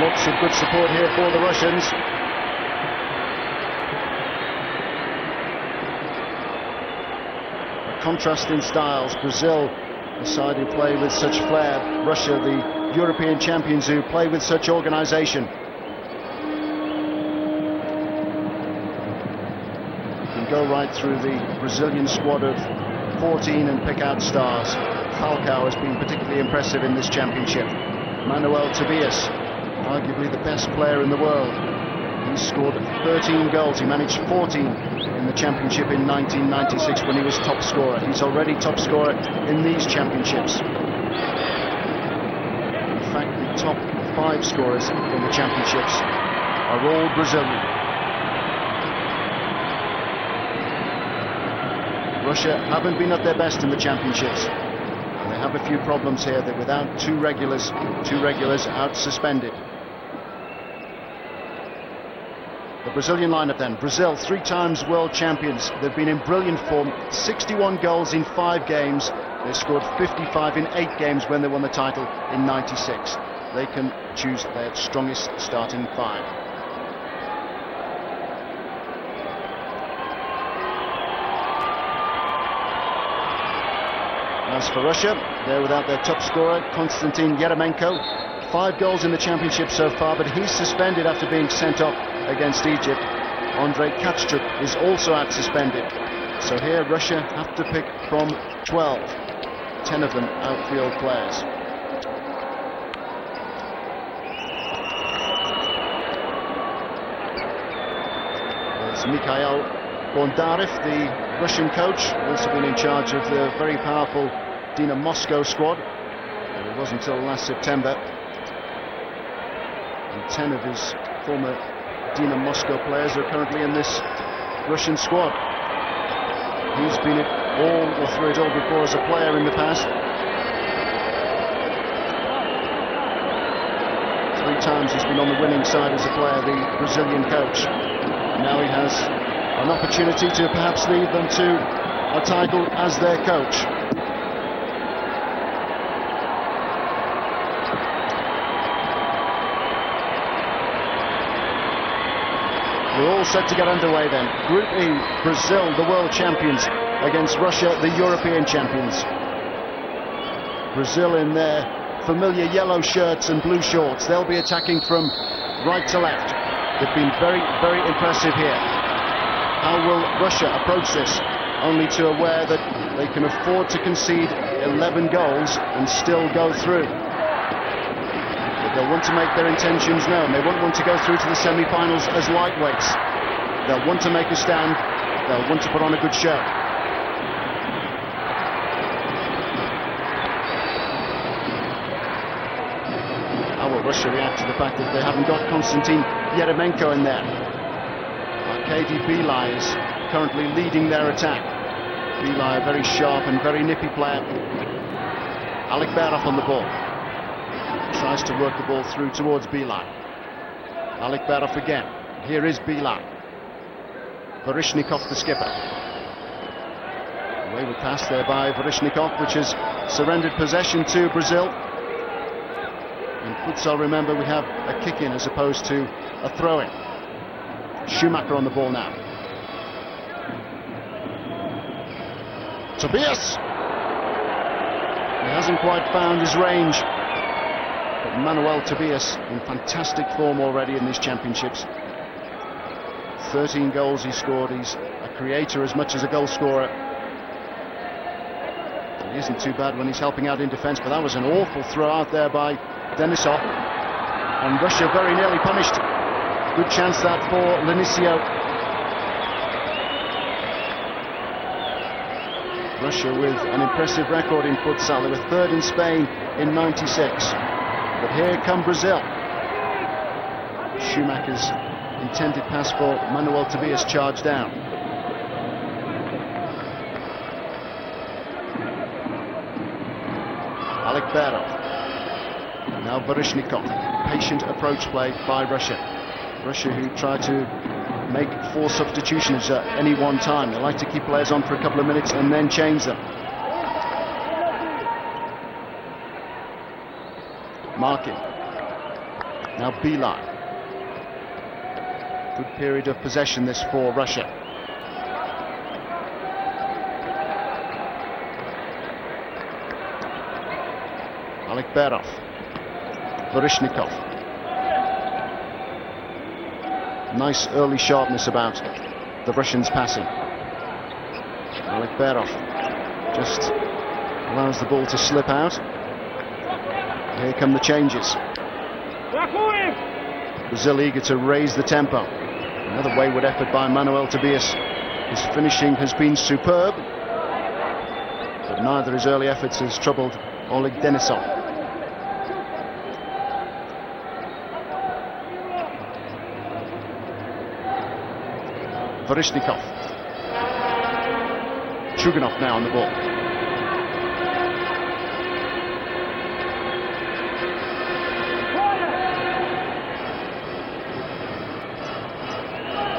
Lots of good support here for the Russians. A contrast in styles. Brazil, the side who play with such flair. Russia, the European champions who play with such organisation. You can go right through the Brazilian squad of 14 and pick out stars. Falcao has been particularly impressive in this championship. MANOEL TOBIAS, arguably the best player in the world. He scored 13 goals. He managed 14 in the championship in 1996 when he was top scorer. He's already top scorer in these championships. In fact, the top 5 scorers in the championships are all Brazilian. Russia haven't been at their best in the championships. They have a few problems here. They're without two regulars out suspended. The Brazilian lineup then. Brazil, 3 times world champions. They've been in brilliant form. 61 goals in 5 games. They scored 55 in 8 games when they won the title in 96. They can choose their strongest starting 5. As for Russia, they're without their top scorer, Konstantin Yeremenko. 5 goals in the championship so far, but he's suspended after being sent off against Egypt. Andrei Kachchuk is also out suspended. So here Russia have to pick from 12. 10 of them outfield players. There's Mikhail Bondarev, the Russian coach, also been in charge of the very powerful Dina Moscow squad. It wasn't until last September. And 10 of his former Dina Moscow players are currently in this Russian squad. He's been through it all before as a player in the past. 3 times he's been on the winning side as a player, the Brazilian coach. Now he has an opportunity to perhaps lead them to a title as their coach. We're all set to get underway then. Group E, Brazil, the world champions, against Russia, the European champions. Brazil in their familiar yellow shirts and blue shorts. They'll be attacking from right to left. They've been very, very impressive here. How will Russia approach this? Only to aware that they can afford to concede 11 goals and still go through. But they'll want to make their intentions known. They won't want to go through to the semi-finals as lightweights. They'll want to make a stand. They'll want to put on a good show. How will Russia react to the fact that they haven't got Konstantin Yeremenko in there? BELY is currently leading their attack. BELY, a very sharp and very nippy player. ALEKBEROV on the ball. Tries to work the ball through towards BELY. ALEKBEROV again. Here is BELY. VERZIHNIKOV, the skipper. Wayward pass there by VERZIHNIKOV, which has surrendered possession to Brazil. In futsal, remember, we have a kick-in as opposed to a throw-in. SCHUMACHER on the ball now. Tobias! He hasn't quite found his range. But MANOEL TOBIAS in fantastic form already in these championships. 13 goals he scored. He's a creator as much as a goal scorer. He isn't too bad when he's helping out in defence, but that was an awful throw out there by DENISOV. And Russia very nearly punished. Good chance that for LENISIO. Russia with an impressive record in futsal. They were 3rd in Spain in 96. But here come Brazil. Schumacher's intended pass for MANOEL TOBIAS charged down. ALEKBEROV. Now VERZIHNIKOV. Patient approach play by Russia. Russia, who try to make 4 substitutions at any one time. They like to keep players on for a couple of minutes and then change them. MARKIN. Now BELY. Good period of possession this for Russia. ALEKBEROV. VERZIHNIKOV. Nice early sharpness about the Russians passing. ALEKBEROV just allows the ball to slip out. Here come the changes. Brazil eager to raise the tempo. Another wayward effort by Manuel Tobias. His finishing has been superb, but neither his early efforts has troubled Oleg Denisov. VERZIHNIKOV. CHUGUNOV now on the ball.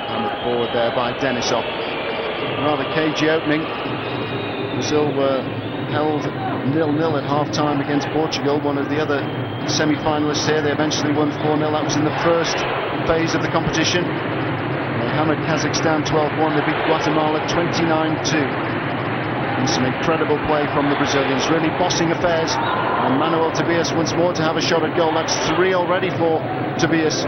Hammered forward there by Denisov. Rather cagey opening. Brazil were held 0-0 at half-time against Portugal, one of the other semi-finalists here. They eventually won 4-0. That was in the first phase of the competition. They hammered Kazakhstan 12-1. They beat Guatemala 29-2. And some incredible play from the Brazilians, really bossing affairs. And Manuel Tobias once more to have a shot at goal. That's 3 already for Tobias.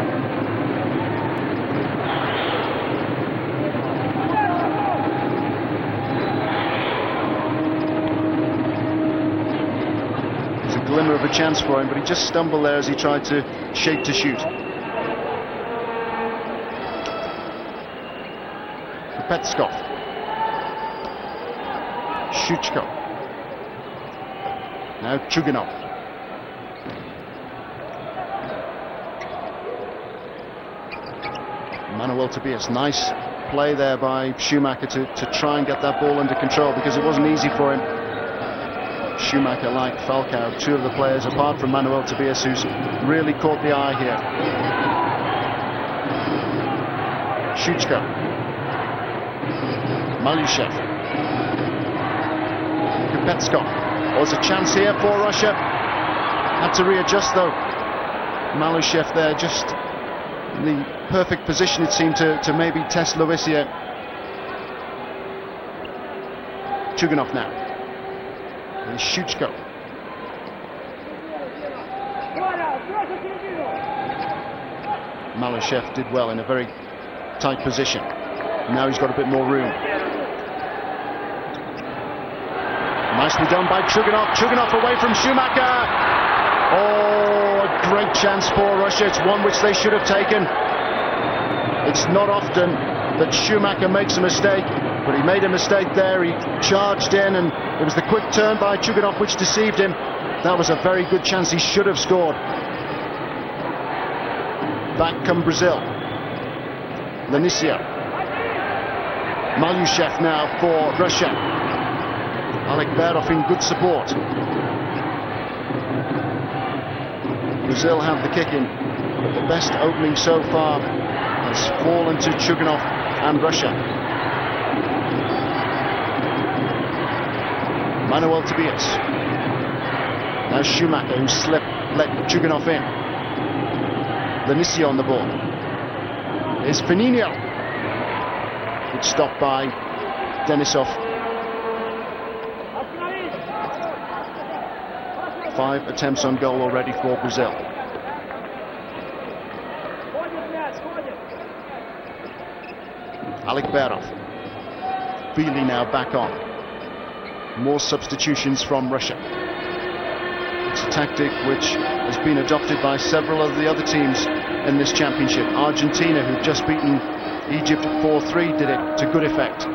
There's a glimmer of a chance for him, but he just stumbled there as he tried to shape to shoot. KUPTERSKOV. SHCHUHKO. Now CHUGUNOV. Manuel Tobias. Nice play there by Schumacher to try and get that ball under control, because it wasn't easy for him. Schumacher, like Falcao, two of the players apart from Manuel Tobias who's really caught the eye here. SHCHUHKO. MALYSHEV. KUPTERSKOV. Was a chance here for Russia. Had to readjust though. MALYSHEV there, just the perfect position it seemed to maybe test LAVOISIER. CHUGUNOV now. And SHCHUHKO. MALYSHEV did well in a very tight position. Now he's got a bit more room. Nicely done by CHUGUNOV. CHUGUNOV away from Schumacher. Oh, a great chance for Russia. It's one which they should have taken. It's not often that Schumacher makes a mistake, but he made a mistake there. He charged in, and it was the quick turn by CHUGUNOV which deceived him. That was a very good chance. He should have scored. Back come Brazil. LENISIO. MALYSHEV now for Russia. ALEKBEROV in good support. Brazil have the kick in, but the best opening so far has fallen to CHUGUNOV and Russia. Manuel Tobias. Now Schumacher, who let CHUGUNOV in. LENISIO on the ball. Here's FININHO. Good stop by Denisov. 5 attempts on goal already for Brazil. ALEKBEROV. BELY now back on. More substitutions from Russia. It's a tactic which has been adopted by several of the other teams in this championship. Argentina, who've just beaten Egypt 4-3, did it to good effect.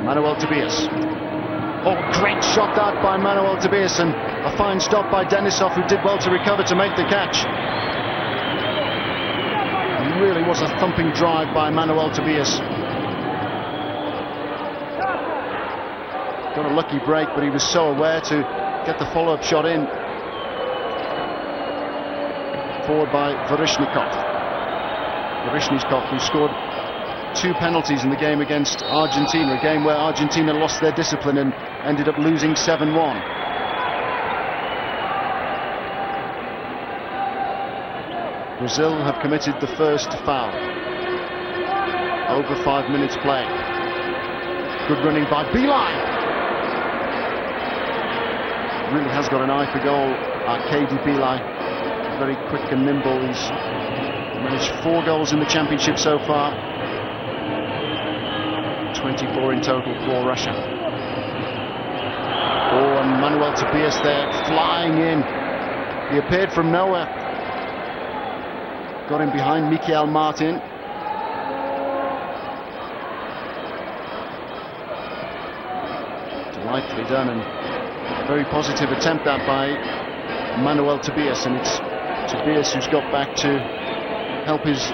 Manuel Tobias. Oh, great shot that by Manuel Tobias, and a fine stop by Denisov, who did well to recover to make the catch. It really was a thumping drive by Manuel Tobias. Got a lucky break, but he was so aware to get the follow-up shot in. Forward by VERZIHNIKOV. VERZIHNIKOV, who scored 2 penalties in the game against Argentina, a game where Argentina lost their discipline and ended up losing 7-1. Brazil have committed the first foul. Over 5 minutes played. Good running by BELY. Really has got an eye for goal, Arkady BELY. Very quick and nimble. He's managed 4 goals in the championship so far. 24 in total for Russia. Oh, and Manuel Tobias there, flying in. He appeared from nowhere. Got him behind Michael Martin. Delightfully done, and a very positive attempt that by Manuel Tobias, and it's Tobias who's got back to help his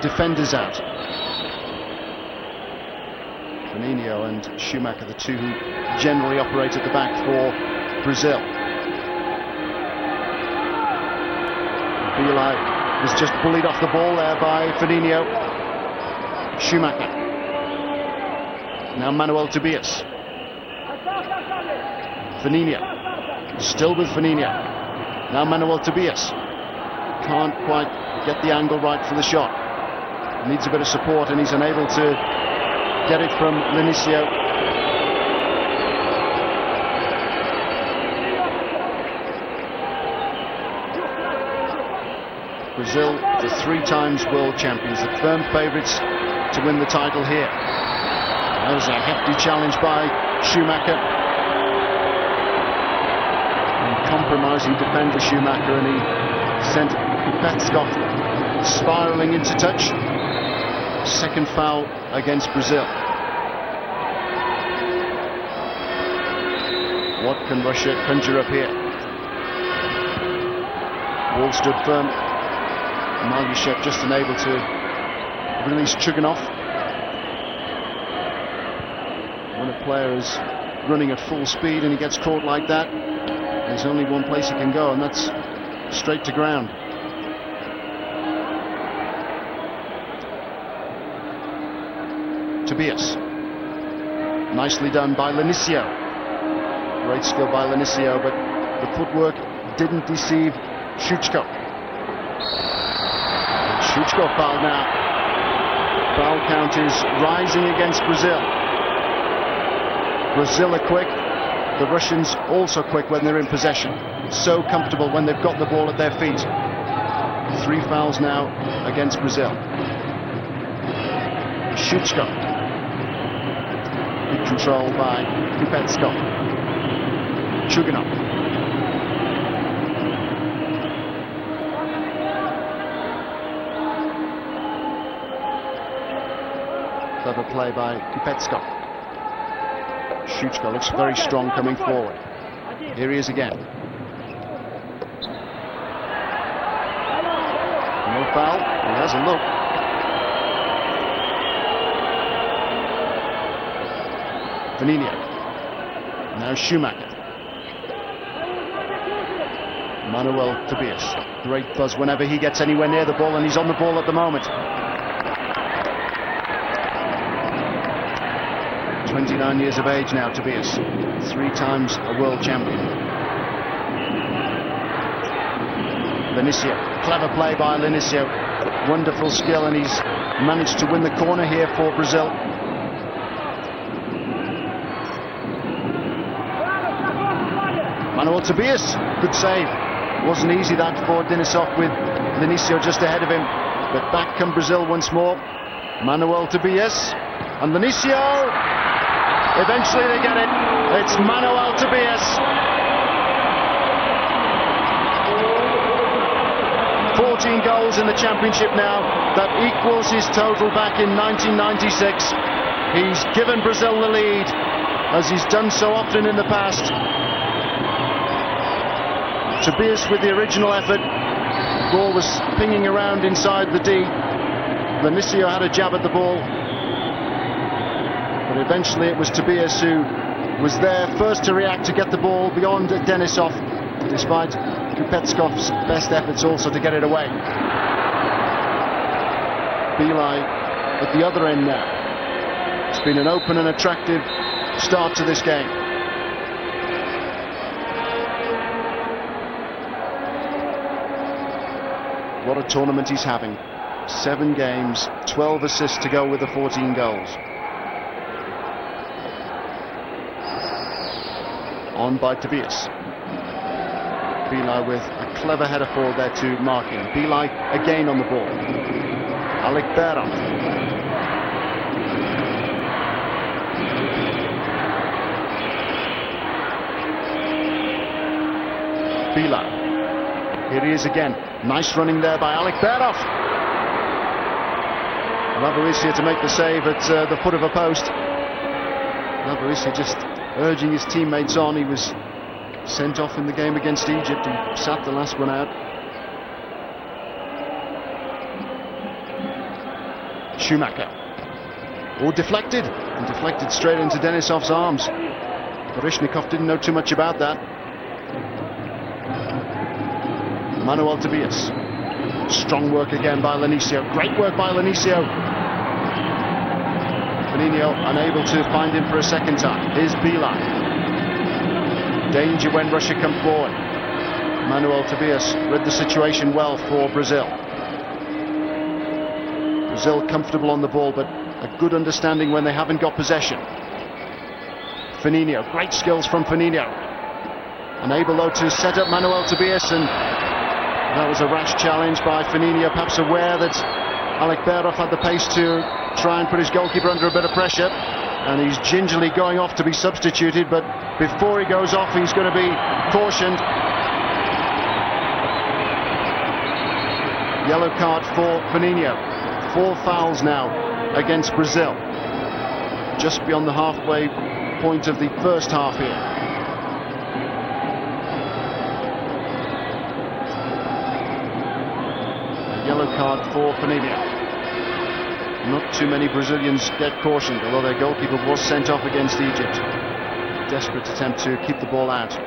defenders out. FININHO and SCHUMACHER, the 2 who generally operate at the back for Brazil. BELY was just bullied off the ball there by FININHO. SCHUMACHER. Now Manuel Tobias. FININHO. Still with FININHO. Now Manuel Tobias. Can't quite get the angle right for the shot. Needs a bit of support, and he's unable to get it from LENISIO. Brazil, the 3 times world champions, the firm favourites to win the title here. That was a hefty challenge by SCHUMACHER. And compromising defender SCHUMACHER, and he sent KUPTERSKOV spiralling into touch. Second foul against Brazil. What can Russia conjure up here? Ball stood firm. MALYSHEV just unable to release CHUGUNOV. When a player is running at full speed and he gets caught like that, there's only one place he can go, and that's straight to ground. Tobias. Nicely done by LENISIO. Great skill by LENISIO, but the footwork didn't deceive SHCHUHKO. SHCHUHKO fouled now. Foul count is rising against Brazil. Brazil are quick. The Russians also quick when they're in possession. So comfortable when they've got the ball at their feet. 3 fouls now against Brazil. SHCHUHKO. Good control by KUPTERSKOV. CHUGUNOV. Clever play by KUPTERSKOV. SHCHUHKO looks very strong coming forward. Here he is again. No foul. He has a look. FININHO. Now SCHUMACHER. Manuel Tobias. Great buzz whenever he gets anywhere near the ball, and he's on the ball at the moment. 29 years of age now, Tobias. 3 times a world champion. LENISIO. Clever play by LENISIO. Wonderful skill, and he's managed to win the corner here for Brazil. Manuel Tobias, good save. Wasn't easy that for DENISOV with LENISIO just ahead of him. But back come Brazil once more. Manuel Tobias and LENISIO. Eventually they get it. It's Manuel Tobias. 14 goals in the championship now. That equals his total back in 1996. He's given Brazil the lead, as he's done so often in the past. Tobias with the original effort. The ball was pinging around inside the D. LENISIO had a jab at the ball, but eventually it was Tobias who was there first to react, to get the ball beyond DENISOV, despite KUPTERSKOV's best efforts also to get it away. BELY at the other end now. It's been an open and attractive start to this game. What a tournament he's having. 7 games, 12 assists to go with the 14 goals. On by Tobias. BELY with a clever header forward there to MARKIN. BELY again on the ball. ALEKBEROV. BELY. Here he is again. Nice running there by ALEKBEROV. LAVOISIER to make the save at the foot of a post. LAVOISIER just urging his teammates on. He was sent off in the game against Egypt and sat the last one out. SCHUMACHER. All deflected, and deflected straight into Denisov's arms. VERZIHNIKOV didn't know too much about that. MANOEL Tobias. Strong work again by LENISIO. Great work by LENISIO. FININHO unable to find him for a second time. Here's BELY. Danger when Russia come forward. MANOEL Tobias read the situation well for Brazil. Brazil comfortable on the ball, but a good understanding when they haven't got possession. FININHO, great skills from FININHO. Unable though to set up MANOEL Tobias, and that was a rash challenge by FININHO, perhaps aware that ALEKBEROV had the pace to try and put his goalkeeper under a bit of pressure, and he's gingerly going off to be substituted, but before he goes off he's going to be cautioned. Yellow card for FININHO. 4 fouls now against Brazil, just beyond the halfway point of the first half here. Yellow card for FININHO. Not too many Brazilians get cautioned, although their goalkeeper was sent off against Egypt. Desperate attempt to keep the ball out.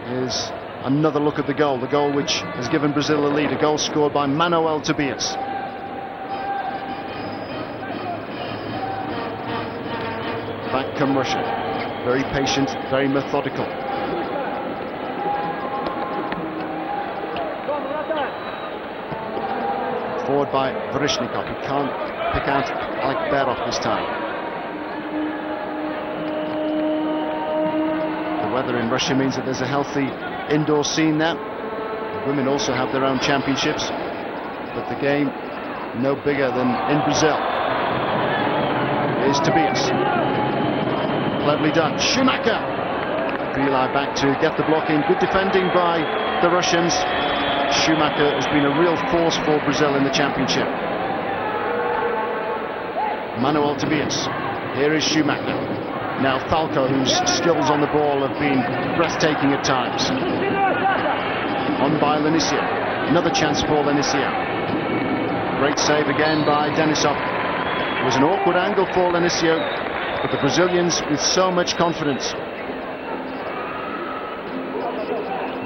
Here's another look at the goal which has given Brazil a lead. A goal scored by MANOEL Tobias. Back come Russia. Very patient, very methodical. Forward by VERZIHNIKOV. He can't pick out ALEKBEROV this time. The weather in Russia means that there's a healthy indoor scene there. The women also have their own championships, but the game no bigger than in Brazil. Here's Tobias. Cleverly done. SCHUMACHER. BELY back to get the block in. Good defending by the Russians. SCHUMACHER has been a real force for Brazil in the championship. MANOEL Tobias. Here is SCHUMACHER. Now FALCAO, whose skills on the ball have been breathtaking at times. On by LENISIO. Another chance for LENISIO. Great save again by DENISOV. It was an awkward angle for LENISIO, but the Brazilians with so much confidence.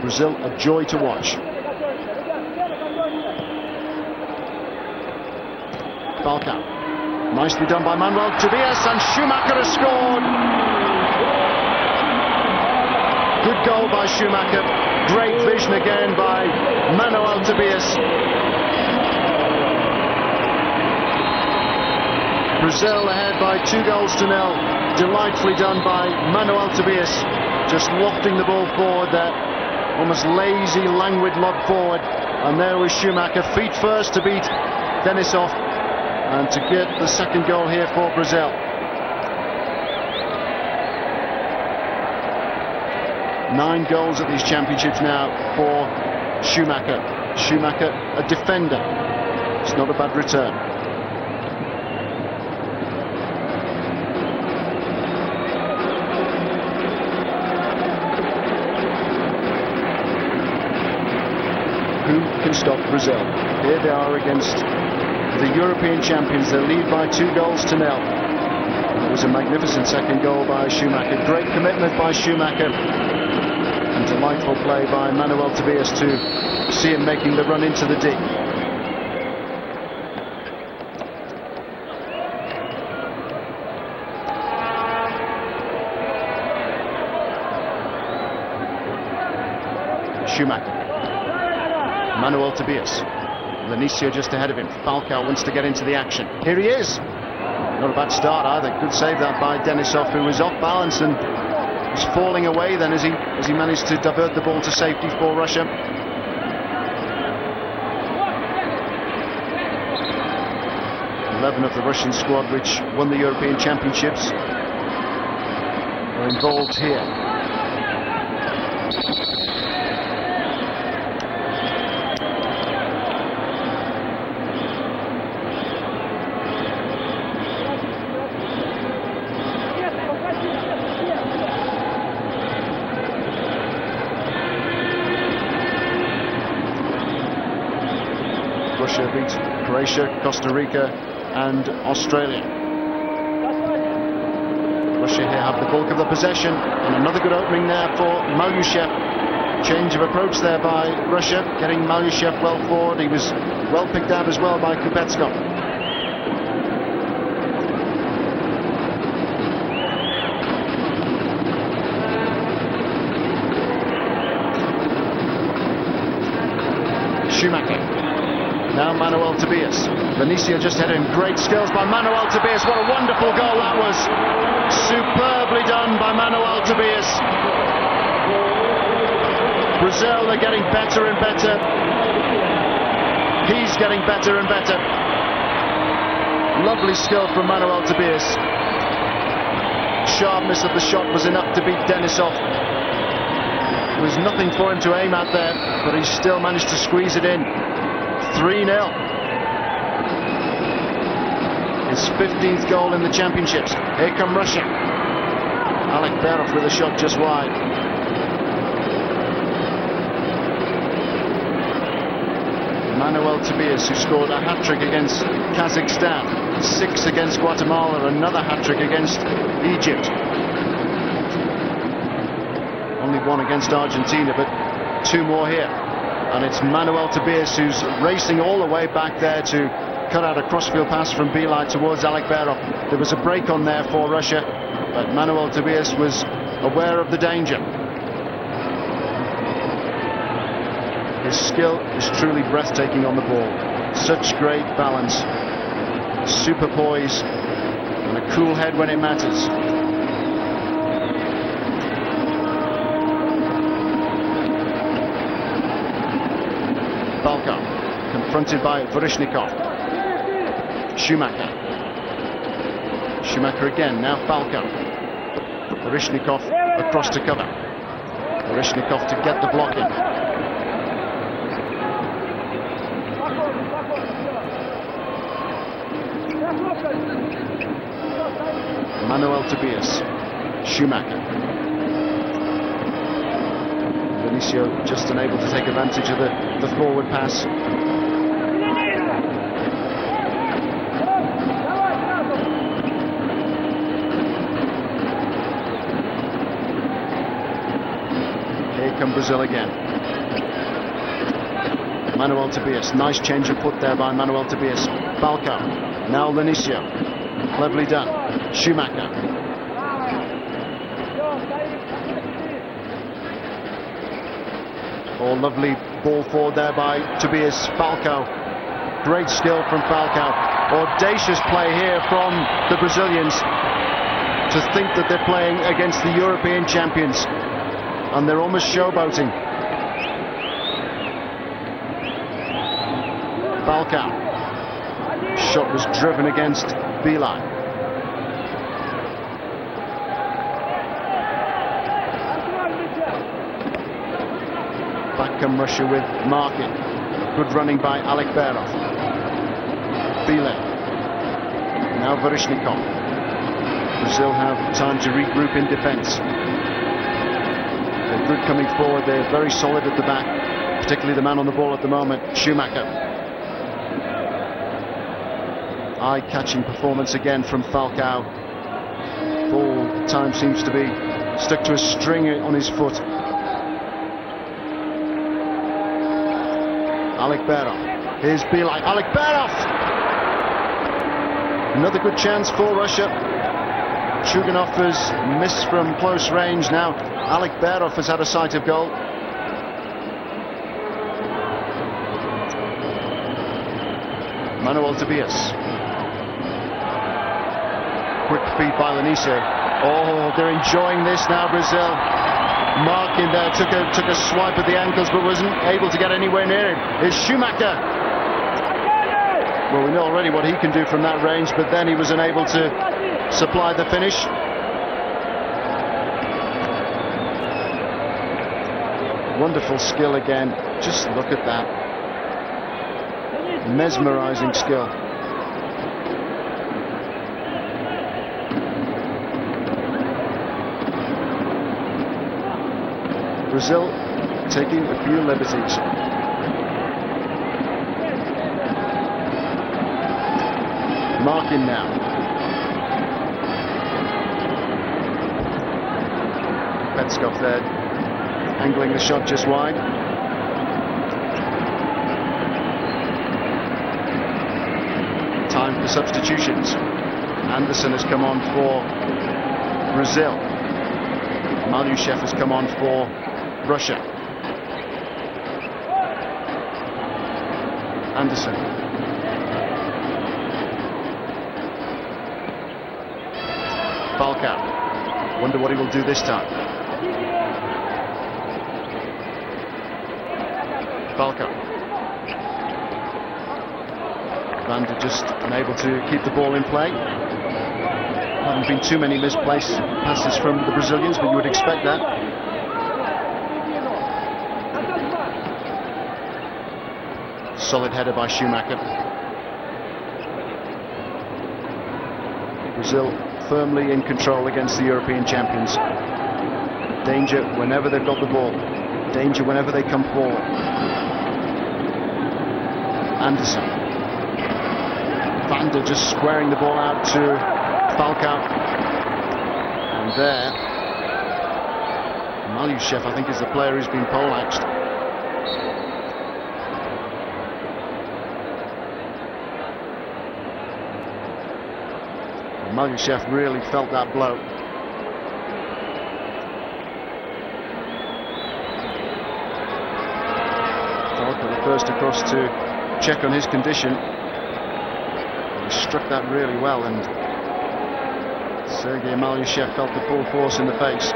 Brazil a joy to watch. FALCAO. Nicely done by MANOEL Tobias, and SCHUMACHER has scored. Good goal by SCHUMACHER. Great vision again by MANOEL Tobias. Brazil ahead by 2-0. Delightfully done by MANOEL Tobias. Just lofting the ball forward there. Almost lazy, languid lob forward. And there was SCHUMACHER, feet first to beat DENISOV, and to get the second goal here for Brazil. Nine goals at these championships now for SCHUMACHER. SCHUMACHER, a defender. It's not a bad return. Who can stop Brazil? Here they are against the European champions. They lead by 2-0. It was a magnificent second goal by SCHUMACHER. Great commitment by SCHUMACHER. And delightful play by Manuel Tobias to see him making the run into the D. SCHUMACHER. Manuel Tobias. LENISIO just ahead of him. FALCAO wants to get into the action. Here he is. Not a bad start either. Good save that by DENISOV, who was off balance and was falling away then as he managed to divert the ball to safety for Russia. 11 of the Russian squad, which won the European Championships, are involved here. Russia beat Croatia, Costa Rica and Australia. Russia here have the bulk of the possession, and another good opening there for MALYSHEV. Change of approach there by Russia, getting MALYSHEV well forward. He was well picked out as well by KUPTERSKOV. SCHUMACHER. Now Manuel Tobias. LENISIO just had him. Great skills by Manuel Tobias. What a wonderful goal that was. Superbly done by Manuel Tobias. Brazil are getting better and better. He's getting better and better. Lovely skill from Manuel Tobias. Sharpness of the shot was enough to beat DENISOV. There was nothing for him to aim at there, but he still managed to squeeze it in. 3-0. His 15th goal in the championships. Here come Russia. ALEKBEROV with a shot just wide. Manuel Tobias, who scored a hat-trick against Kazakhstan, 6 against Guatemala, another hat-trick against Egypt. Only 1 against Argentina, but 2 more here. And it's Manuel Tobias who's racing all the way back there to cut out a crossfield pass from BELY towards ALEKBEROV. There was a break on there for Russia, but Manuel Tobias was aware of the danger. His skill is truly breathtaking on the ball. Such great balance, super poise, and a cool head when it matters. FALCAO, confronted by VERZIHNIKOV. SCHUMACHER. SCHUMACHER again, now FALCAO. VERZIHNIKOV across to cover. VERZIHNIKOV to get the block in. Manuel Tobias. SCHUMACHER. LENISIO just unable to take advantage of the forward pass. Here come Brazil again. Manuel Tobias, nice change of foot there by Manuel Tobias. FALCAO, now LENISIO, cleverly done. SCHUMACHER. Oh, lovely ball forward there by Tobias. FALCAO, great skill from FALCAO. Audacious play here from the Brazilians. To think that they're playing against the European champions and they're almost showboating. FALCAO. Shot was driven against BELY. Back come Russia with MARKIN. Good running by ALEKBEROV. BELY. Now VERZIHNIKOV. Brazil have time to regroup in defence. They're good coming forward. They're very solid at the back, particularly the man on the ball at the moment, SCHUMACHER. Eye-catching performance again from FALCAO. Ball time seems to be stuck to a string on his foot. ALEKBEROV. Here's BELY. ALEKBEROV! Another good chance for Russia. CHUGUNOV has missed from close range. Now ALEKBEROV has had a sight of goal. MANOEL TOBIAS. Quick feed by LENISIO. Oh, they're enjoying this now, Brazil. MARKIN there took a swipe at the ankles but wasn't able to get anywhere near him. Here's SCHUMACHER. Well, we know already what he can do from that range, but then he was unable to supply the finish. Wonderful skill again. Just look at that. Mesmerizing skill. Brazil taking a few liberties. MARKIN now. KUPTERSKOV there, angling the shot just wide. Time for substitutions. Anderson has come on for Brazil. MALYSHEV has come on for Russia. Anderson. FALCAO. Wonder what he will do this time. FALCAO. VANDER just unable to keep the ball in play. Haven't been too many misplaced passes from the Brazilians, but you would expect that. Solid header by SCHUMACHER. Brazil firmly in control against the European champions. Danger whenever they've got the ball. Danger whenever they come forward. Anderson. VANDER just squaring the ball out to FALCAO. And there, MALYSHEV, I think, is the player who's been poleaxed. MALYSHEV really felt that blow. FALCAO the first across to check on his condition. He struck that really well, and Sergey MALYSHEV felt the full force in the face.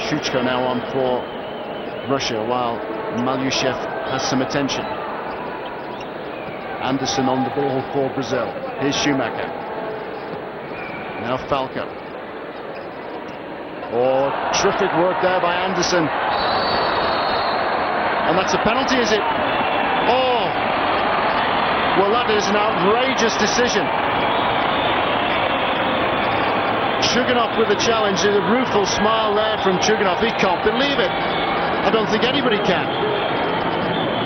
SHCHUHKO now on for Russia, while MALYSHEV has some attention. Anderson on the ball for Brazil. Here's SCHUMACHER. Now FALCAO. Oh, terrific work there by Anderson. And that's a penalty, is it? Oh! Well, that is an outrageous decision. CHUGUNOV with the challenge, a rueful smile there from CHUGUNOV. He can't believe it. I don't think anybody can.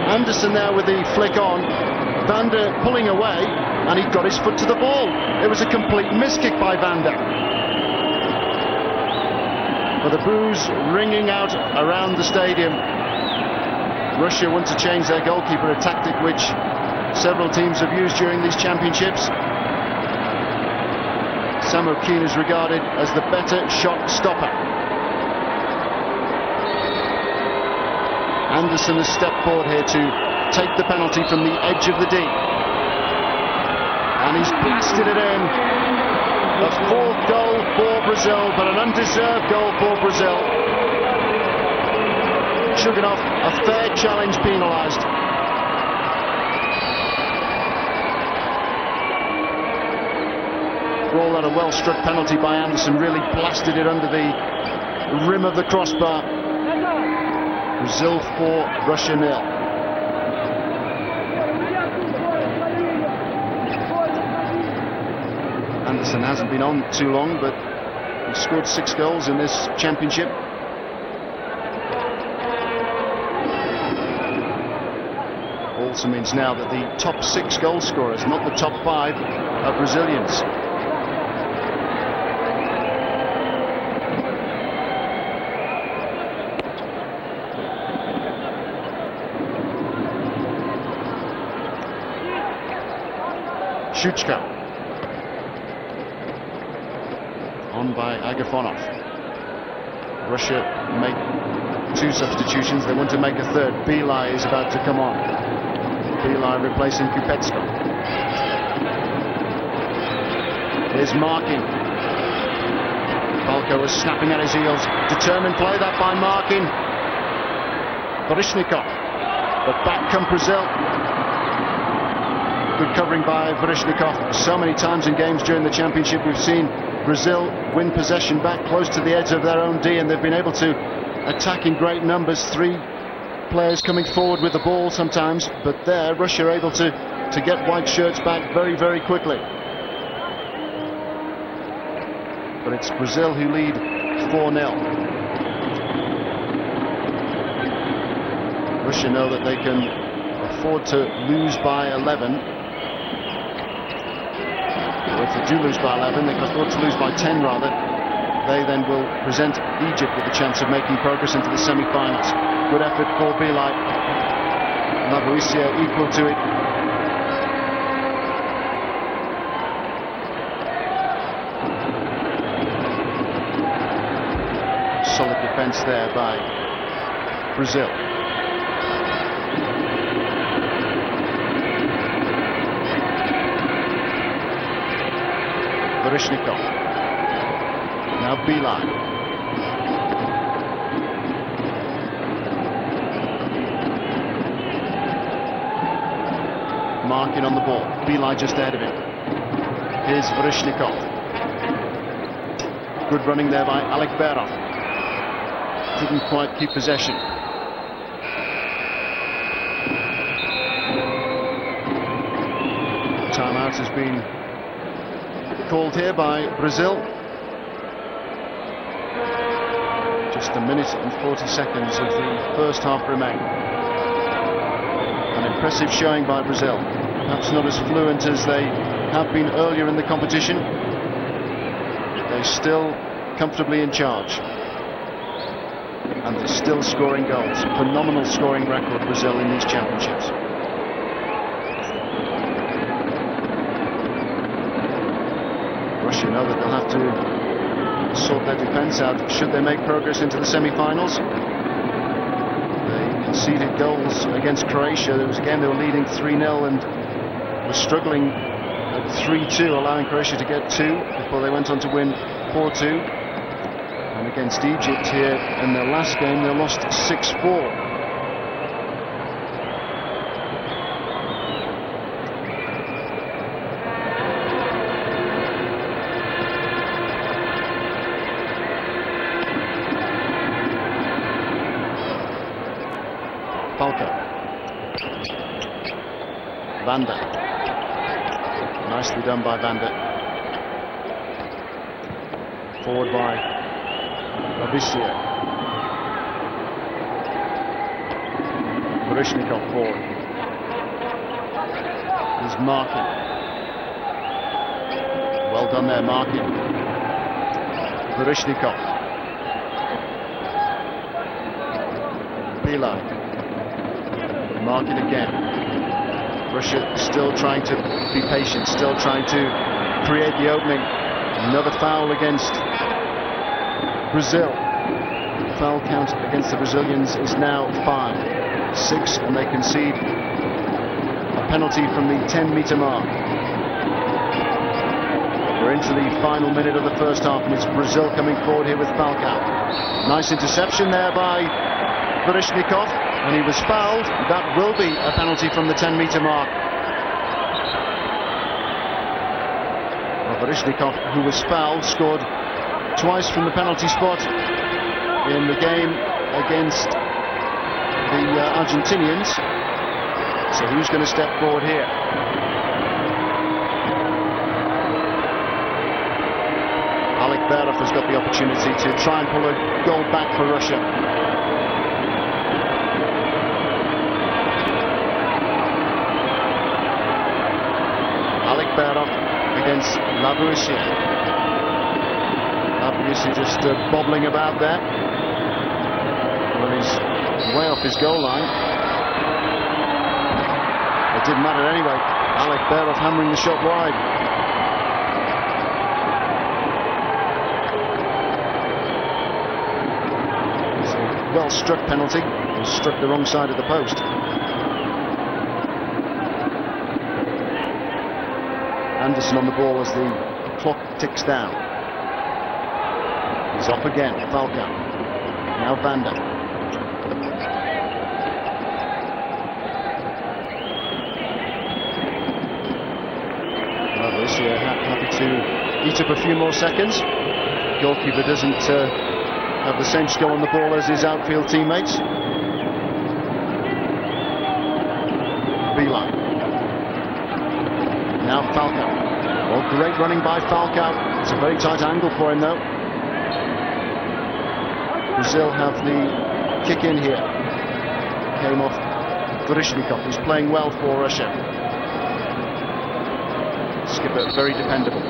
Anderson there with the flick on. VANDER pulling away, and he got his foot to the ball. It was a complete miskick by VANDER. But the boos ringing out around the stadium. Russia want to change their goalkeeper, a tactic which several teams have used during these championships. SAMOKHIN is regarded as the better shot stopper. Anderson has stepped forward here to take the penalty from the edge of the D. And he's blasted it in. A fourth goal for Brazil, but an undeserved goal for Brazil. CHUGUNOV, a fair challenge penalised. For all that, a well-struck penalty by Anderson, really blasted it under the rim of the crossbar. Brazil 4, Russia 0. Anderson hasn't been on too long, but he scored 6 goals in this championship. Also means now that the top 6 goal scorers, not the top 5, are Brazilians. SHCHUHKO. On by AGAPHONOV. Russia make 2 substitutions. They want to make a third. BELY is about to come on. BELY replacing KUPTERSKOV. Here's MARKIN. FALCAO was snapping at his heels. Determined play that by MARKIN. VERZIHNIKOV. But back come Brazil. Good covering by VERZIHNIKOV. So many times in games during the championship we've seen Brazil win possession back close to the edge of their own D, and they've been able to attack in great numbers. 3 players coming forward with the ball sometimes, but there Russia are able to get white shirts back very, very quickly. But it's Brazil who lead 4-0. Russia know that they can afford to lose by 11. Or if they do lose by 11, they can afford to lose by 10 rather. They then will present Egypt with a chance of making progress into the semi-finals. Good effort for BELY. LAVOISIER equal to it. Solid defense there by Brazil. VERZIHNIKOV. Now BELY. MARKIN on the ball. BELY just ahead of him. Here's VERZIHNIKOV. Good running there by ALEKBEROV. Didn't quite keep possession. Timeout has been called here by Brazil. Just a minute and 40 seconds of the first half remain. An impressive showing by Brazil. Perhaps not as fluent as they have been earlier in the competition. They're still comfortably in charge. And they're still scoring goals. Phenomenal scoring record, Brazil, in these championships. Russia know that they'll have to sort their defense out should they make progress into the semi-finals. They conceded goals against Croatia. There was a game they were leading 3-0 and were struggling at 3-2, allowing Croatia to get 2 before they went on to win 4-2. And against Egypt here in their last game, they lost 6-4. FALCAO. VANDER. Nicely done by VANDER. Forward by LAVOISIER. VERZIHNIKOV forward. There's MARKIN. Well done there, MARKIN. VERZIHNIKOV. BELY. MARKIN again. Russia still trying to be patient, still trying to create the opening. Another foul against Brazil. The foul count against the Brazilians is now 5. 6, and they concede a penalty from the 10-meter mark. We're into the final minute of the first half, and it's Brazil coming forward here with FALCAO. Nice interception there by VERZIHNIKOV, and he was fouled. That will be a penalty from the 10-meter mark. Well, VERZIHNIKOV, who was fouled, scored twice from the penalty spot in the game against the Argentinians. So who's going to step forward here? ALEKBEROV has got the opportunity to try and pull a goal back for Russia. ALEKBEROV against LAVOISIER. LAVOISIER just bobbling about there. Well, he's way off his goal line. It didn't matter anyway. ALEKBEROV hammering the shot wide. It's a well-struck penalty. He struck the wrong side of the post. Anderson on the ball as the clock ticks down. He's off again, FALCAO. Now VANDER. LAVOISIER happy to eat up a few more seconds. Goalkeeper doesn't have the same skill on the ball as his outfield teammates. BELY. Now FALCAO. Well, great running by FALCAO. It's a very tight angle for him, though. Brazil have the kick in here. Came off VERZIHNIKOV, who's playing well for Russia. Skipper, very dependable.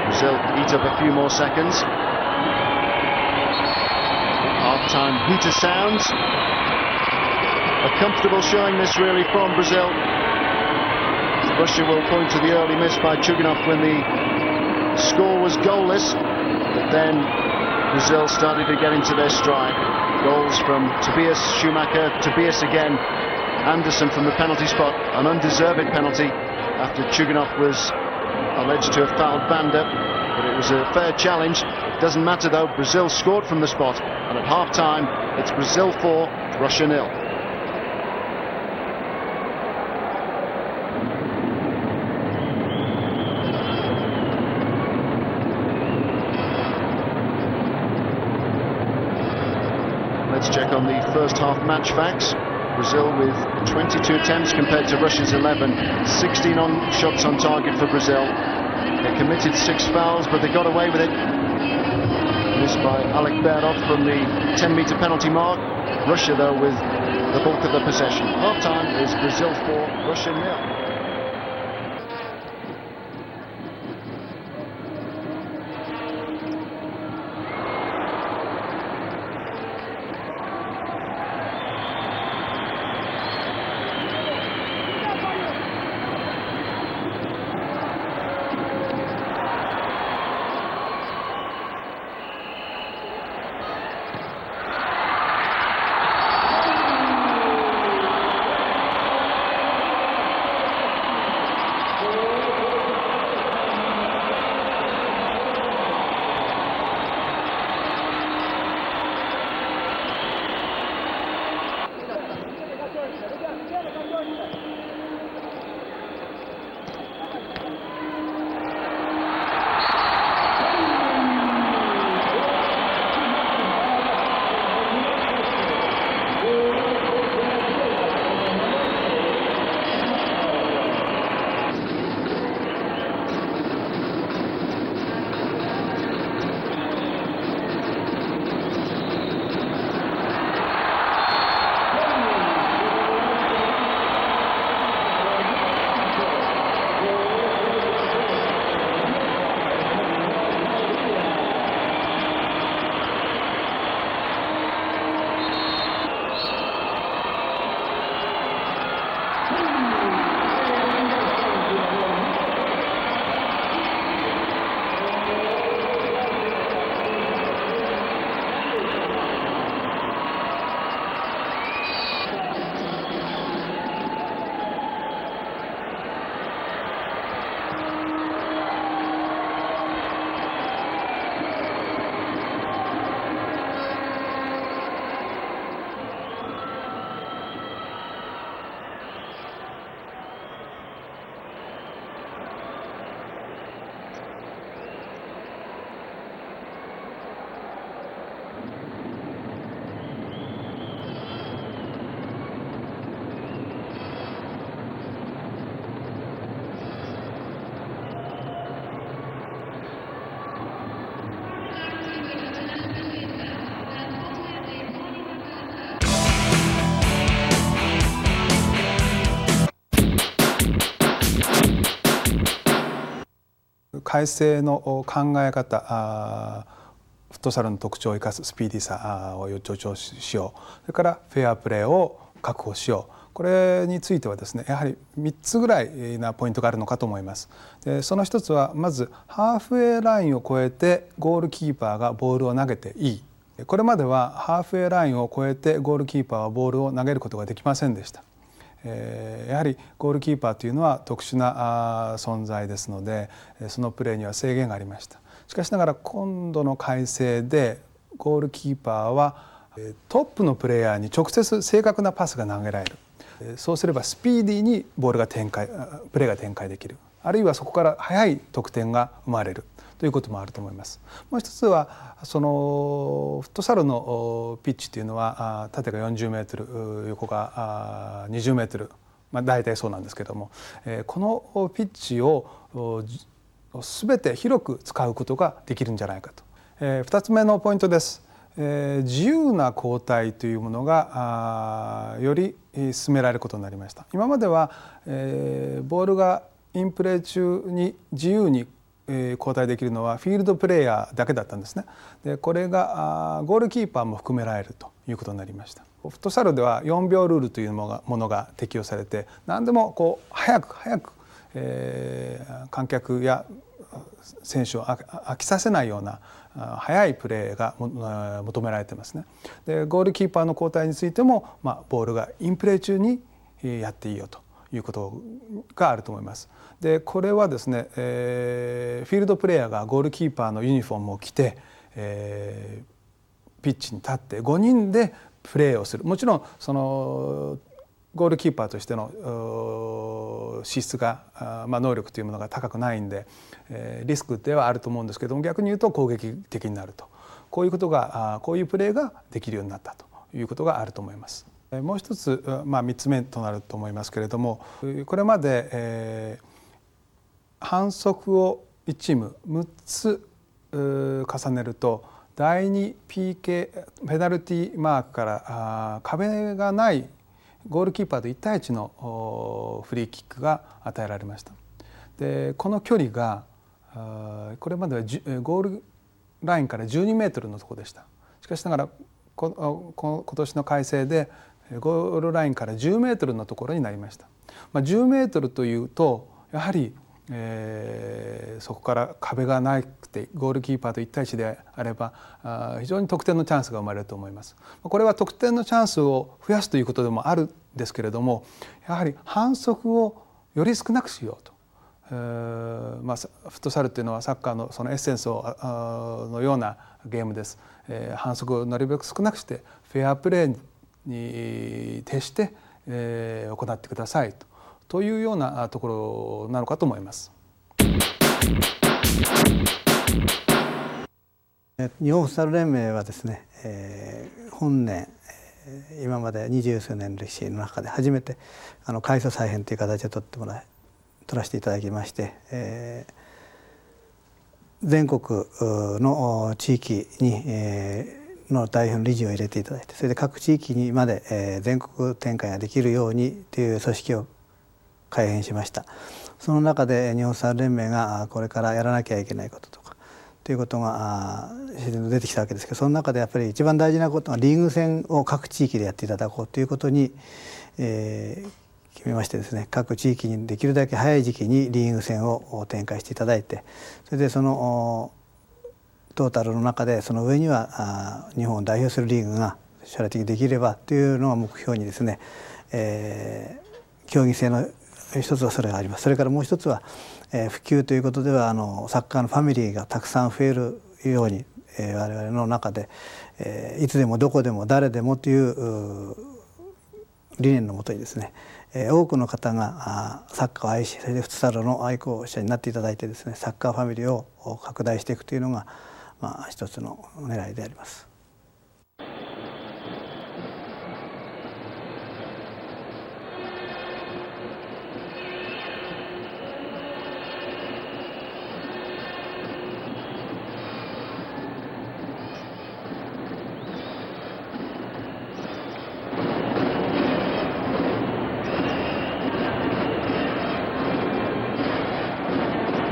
Brazil eat up a few more seconds. Half-time hooter sounds. A comfortable showing this really from Brazil. Russia will point to the early miss by CHUGUNOV when the score was goalless, but then Brazil started to get into their stride. Goals from TOBIAS, Schumacher, TOBIAS again, Anderson from the penalty spot, an undeserved penalty after CHUGUNOV was alleged to have fouled VANDER, but it was a fair challenge. It doesn't matter though, Brazil scored from the spot, and at half-time it's Brazil 4, Russia 0. Let's check on the first half match facts. Brazil with 22 attempts compared to Russia's 11. 16 shots on target for Brazil. They committed 6 fouls, but they got away with it. Missed by ALEKBEROV from the 10-meter penalty mark. Russia, though, with the bulk of the possession. Half-time is Brazil 4, Russia 0.改正の考え方、フットサルの特徴を生かすスピーディーさを助長しよう、それからフェアプレーを確保しよう、これについてはですねやはり3つぐらいなポイントがあるのかと思います。でその一つはまずハーフウェイラインを越えてゴールキーパーがボールを投げていい。これまではハーフウェイラインを越えてゴールキーパーはボールを投げることができませんでした。やはりゴールキーパーというのは特殊な存在ですのでそのプレーには制限がありました。しかしながら今度の改正でゴールキーパーはトップのプレイヤーに直接正確なパスが投げられる。そうすればスピーディーにプレーが展開できる、あるいはそこから速い得点が生まれるということもあると思います。もう一つはそのフットサルのピッチというのは縦が40メートル横が20メートル、大体そうなんですけども、このピッチを全て広く使うことができるんじゃないかと。2つ目のポイントです。自由な交代というものがより進められることになりました。今まではボールがインプレー中に自由に交代できるのはフィールドプレーヤーだけだったんですね。でこれがゴールキーパーも含められるということになりました。フットサルでは4秒ルールというものが適用されて、何でも早く観客や選手を飽きさせないような速いプレーが求められてますね。でゴールキーパーの交代についても、ボールがインプレー中にやっていいよということがあると思います。でこれはですね、フィールドプレーヤーがゴールキーパーのユニフォームを着て、ピッチに立って5人でプレーをする。もちろんそのゴールキーパーとしての資質が、能力というものが高くないんで、リスクではあると思うんですけども、逆に言うと攻撃的になると、こういうことがこういうプレーができるようになったということがあると思います。もう一つ、3つ目となると思いますけれども、これまで、反則を1チーム6つ重ねると第2 PK ペナルティーマークから壁がないゴールキーパーと1対1のフリーキックが与えられました。でこの距離がこれまではゴールラインから12メートルのところでした。しかしながら今年の改正でゴールラインから10メートルのところになりました。10メートルというとやはりそこから壁がなくてゴールキーパーと1対1であれば非常に得点のチャンスが生まれると思います。これは得点のチャンスを増やすということでもあるんですけれども、やはり反則をより少なくしようと。フットサルというのはサッカーのそのエッセンスのようなゲームです。反則をなるべく少なくしてフェアプレーに徹して行ってくださいというようなところなのかと思います。日本フットサル連盟はですね、本年今まで20数年の歴史の中で初めて改組再編という形を取らせていただきまして、全国の地域にの代表の理事を入れていただいて、それで各地域にまで全国展開ができるようにという組織を改編しました。その中で日本フットサル連盟がこれからやらなきゃいけないこととかということが自然と出てきたわけですけど、その中でやっぱり一番大事なことはリーグ戦を各地域でやっていただこうということに、決めましてですね、各地域にできるだけ早い時期にリーグ戦を展開していただいて、それでそのトータルの中でその上には日本を代表するリーグが将来的にできればというのが目標にですね、競技性の一つはそれがあります。それからもう一つは、普及ということではサッカーのファミリーがたくさん増えるように、我々の中で、いつでもどこでも誰でもという理念のもとにですね、多くの方がサッカーを愛し、それでフットサルの愛好者になっていただいてですね、サッカーファミリーを拡大していくというのが、一つの狙いであります。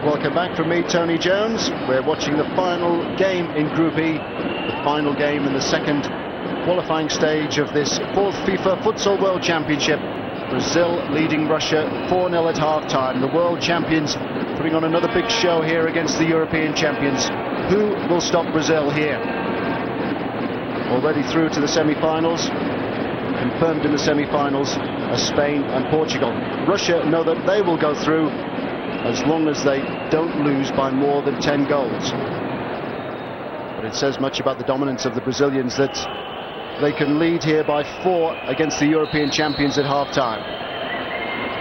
Welcome back from me, Tony Jones. We're watching the final game in Group E, the final game in the second qualifying stage of this fourth FIFA Futsal World Championship. Brazil leading Russia 4-0 at half-time. The world champions putting on another big show here against the European champions. Who will stop Brazil here? Already through to the semi-finals, confirmed in the semi-finals are Spain and Portugal. Russia know that they will go through as long as they don't lose by more than 10 goals. But it says much about the dominance of the Brazilians that they can lead here by 4 against the European champions at half-time.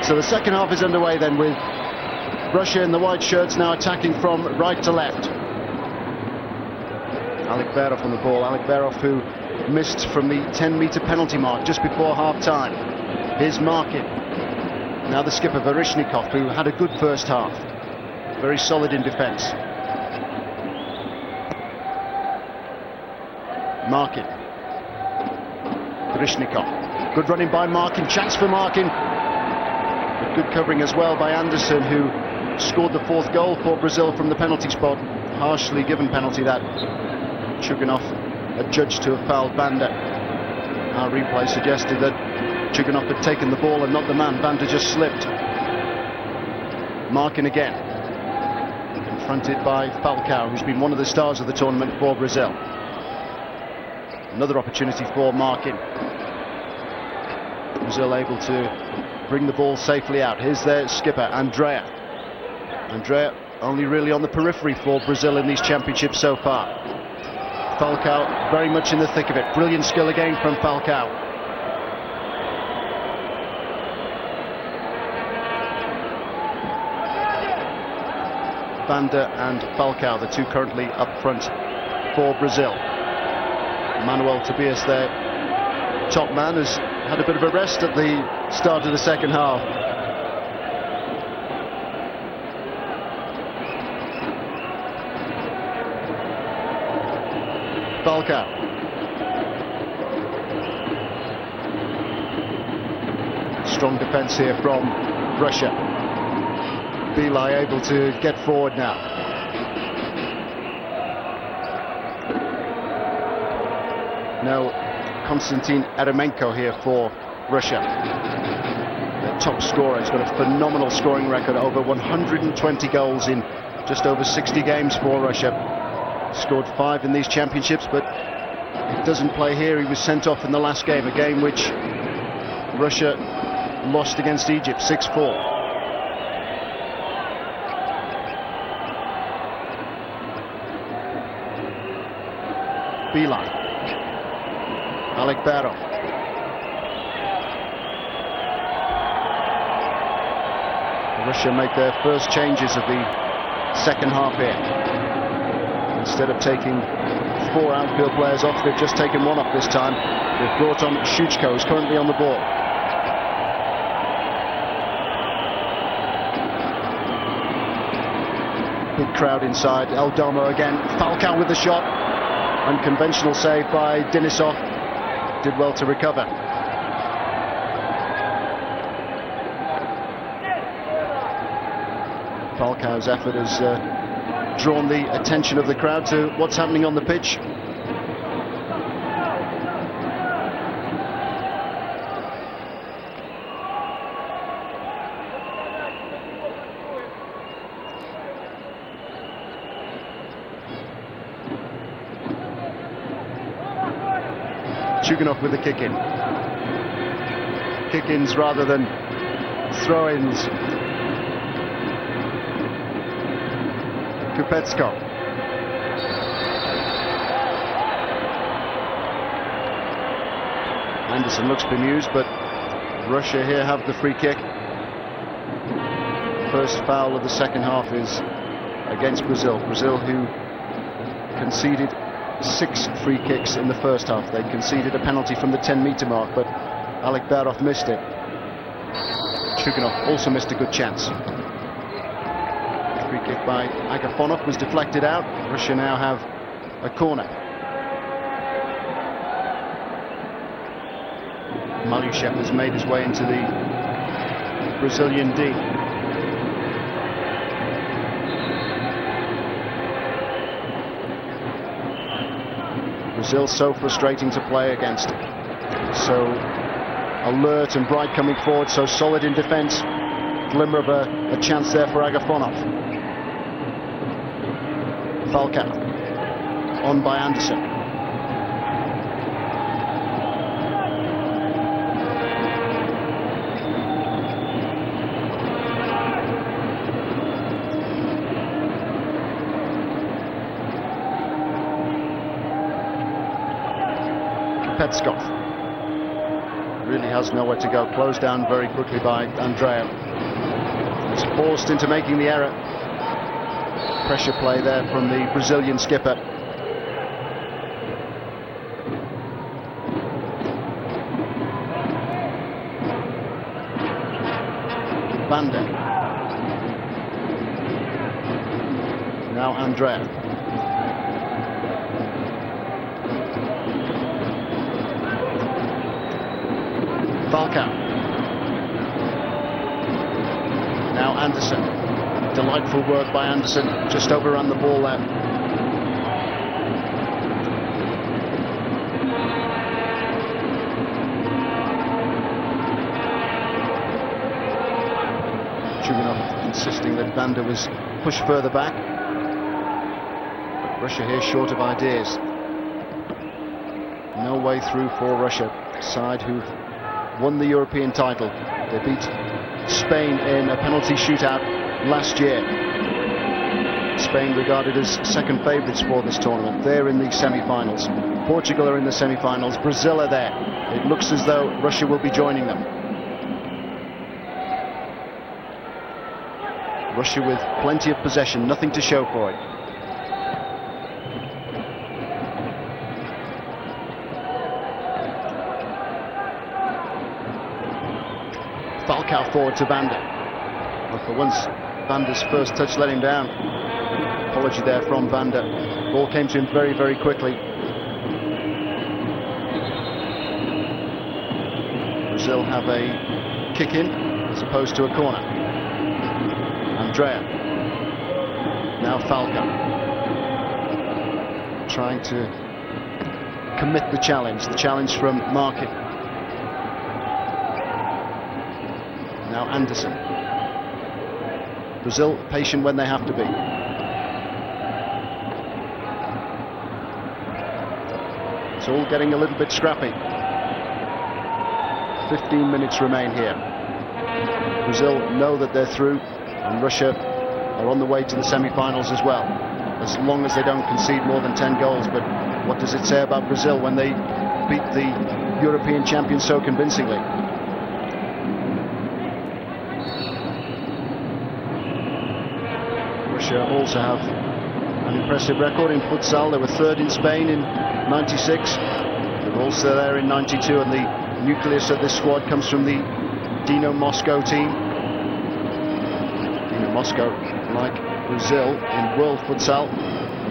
So the second half is underway then, with Russia in the white shirts now attacking from right to left. ALEKBEROV on the ball. ALEKBEROV, who missed from the 10-meter penalty mark just before half-time. Here's MARKIN. Now the skipper VERZIHNIKOV, who had a good first half. Very solid in defence. MARKIN. VERZIHNIKOV. Good running by MARKIN. Chance for MARKIN. But good covering as well by Anderson, who scored the 4th goal for Brazil from the penalty spot. Harshly given penalty that. CHUGUNOV adjudged to have fouled VANDER. Our replay suggested that CHUGUNOV had taken the ball and not the man. VANDER just slipped. MARKIN again. Confronted by FALCAO, who's been one of the stars of the tournament for Brazil. Another opportunity for MARKIN. Brazil able to bring the ball safely out. Here's their skipper, Andrea. Andrea only really on the periphery for Brazil in these championships so far. FALCAO very much in the thick of it. Brilliant skill again from FALCAO. VANDER and FALCAO, the two currently up front for Brazil. MANOEL TOBIAS, their top man, has had a bit of a rest at the start of the second half. FALCAO. Strong defence here from Russia. BELY able to get forward now. Now Konstantin Eremenko here for Russia. The top scorer has got a phenomenal scoring record, over 120 goals in just over 60 games for Russia. Scored 5 in these championships, but he doesn't play here. He was sent off in the last game, a game which Russia lost against Egypt 6-4. BELY. ALEKBEROV. Russia make their first changes of the second half here. Instead of taking 4 outfield players off, they've just taken 1 off this time. They've brought on SHCHUHKO, who's currently on the ball. Big crowd inside. Domo again. FALCAO with the shot. Unconventional save by DENISOV. Did well to recover. FALCAO's effort has drawn the attention of the crowd to what's happening on the pitch. CHUGUNOV with the kick-in. Kick-ins rather than throw-ins. KUPTERSKOV. Anderson looks bemused, but Russia here have the free kick. First foul of the second half is against Brazil. Brazil, who conceded 6 free kicks in the first half. They conceded a penalty from the 10-meter mark, but ALEKBEROV missed it. CHUGUNOV also missed a good chance. Free kick by AGAPHONOV was deflected out. Russia now have a corner. MALYSHEV has made his way into the Brazilian D. Brazil so frustrating to play against. So alert and bright coming forward, so solid in defence. Glimmer of a chance there for Agaphonov. Falcao on by Anderson. KUPTERSKOV really has nowhere to go, closed down very quickly by Andrea. He's forced into making the error. Pressure play there from the Brazilian skipper. VANDER. Now Andrea. Falcao. Now Anderson. Delightful work by Anderson. Just overrun the ball there. CHUGUNOV insisting that VANDER was pushed further back. But Russia here short of ideas. No way through for Russia. Side who've won the European title. They beat Spain in a penalty shootout last year. Spain regarded as second favourites for this tournament. They're in the semi-finals. Portugal are in the semi-finals. Brazil are there. It looks as though Russia will be joining them. Russia with plenty of possession, nothing to show for it. Falcao forward to VANDER. But for once, VANDER's first touch let him down. Apology there from VANDER. Ball came to him very, very quickly. Brazil have a kick in as opposed to a corner. Andrea. Now Falcao. Trying to commit the challenge from MARKIN. Now Anderson. Brazil patient when they have to be. It's all getting a little bit scrappy. 15 minutes remain here. Brazil know that they're through, and Russia are on the way to the semi-finals as well, as long as they don't concede more than 10 goals. But what does it say about Brazil when they beat the European champions so convincingly? Russia also have an impressive record in futsal. They were third in Spain in '96. They were also there in '92, and the nucleus of this squad comes from the Dino Moscow team. Dino Moscow, like Brazil in world futsal,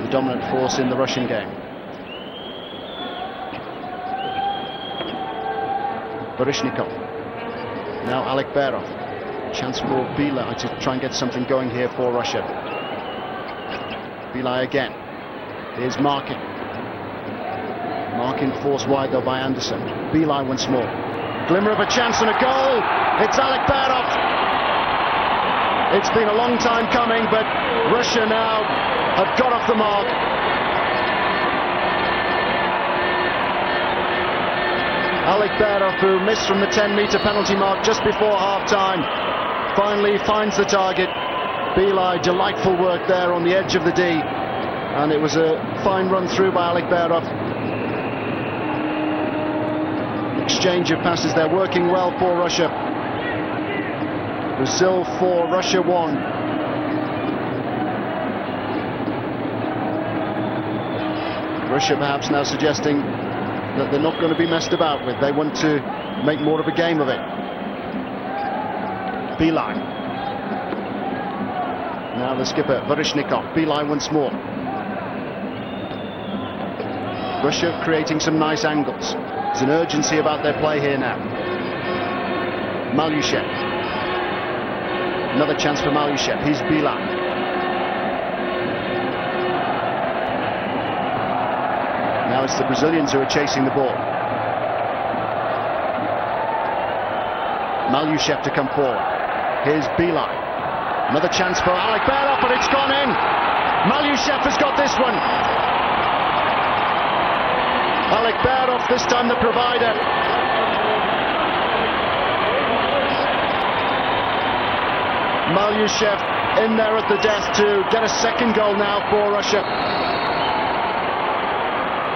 the dominant force in the Russian game. VERZIHNIKOV. Now ALEKBEROV. Chance for BELY to try and get something going here for Russia. BELY again. Here's MARKIN. MARKIN forced wide though by Anderson. BELY once more. Glimmer of a chance and a goal. It's ALEKBEROV. It's been a long time coming, but Russia now have got off the mark. ALEKBEROV, who missed from the 10-meter penalty mark just before half-time, finally finds the target. BELY, delightful work there on the edge of the D, and it was a fine run through by ALEKBEROV. Exchange of passes there, working well for Russia. Brazil 4, Russia 1. Russia perhaps now suggesting that they're not going to be messed about with. They want to make more of a game of it. BELY. Now the skipper, VERZIHNIKOV. BELY once more. Russia creating some nice angles. There's an urgency about their play here now. MALYSHEV. Another chance for MALYSHEV. Here's BELY. Now it's the Brazilians who are chasing the ball. MALYSHEV to come forward. Here's BELY. Another chance for ALEKBEROV, but it's gone in. MALYSHEV has got this one. ALEKBEROV, this time the provider. MALYSHEV in there at the death to get a second goal now for Russia.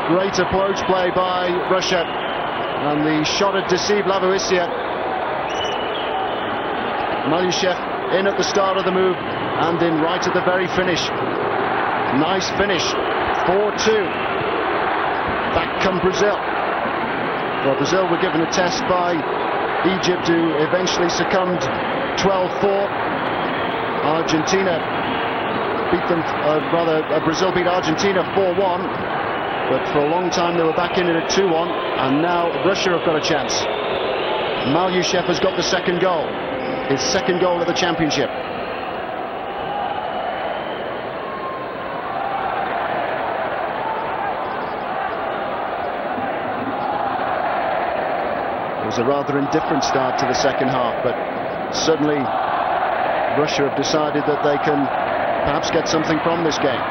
Great approach play by Russia, and the shot had deceived LAVOISIER. MALYSHEV in at the start of the move and in right at the very finish. Nice finish, 4-2. Back come Brazil. Well, Brazil were given a test by Egypt, who eventually succumbed 12-4. Argentina beat them, Brazil beat Argentina 4-1. But for a long time they were back in it at 2-1, and now Russia have got a chance. MALYSHEV has got the second goal. His second goal of the championship. It was a rather indifferent start to the second half, but suddenly Russia have decided that they can perhaps get something from this game.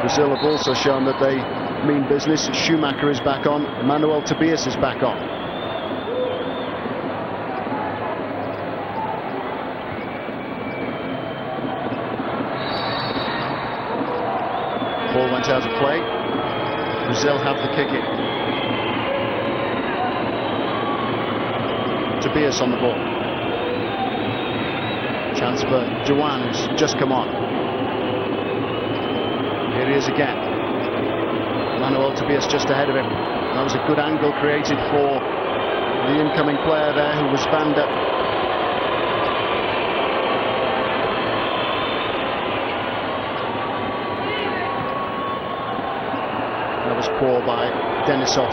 Brazil have also shown that they mean business. SCHUMACHER is back on. MANOEL TOBIAS is back on. Ball went out of play. Brazil have the kick in. Tobias on the ball. Chance for JOAN, who's just come on. Here he is again. MANOEL TOBIAS just ahead of him. That was a good angle created for the incoming player there, who was VANDER. That was poor by DENISOV.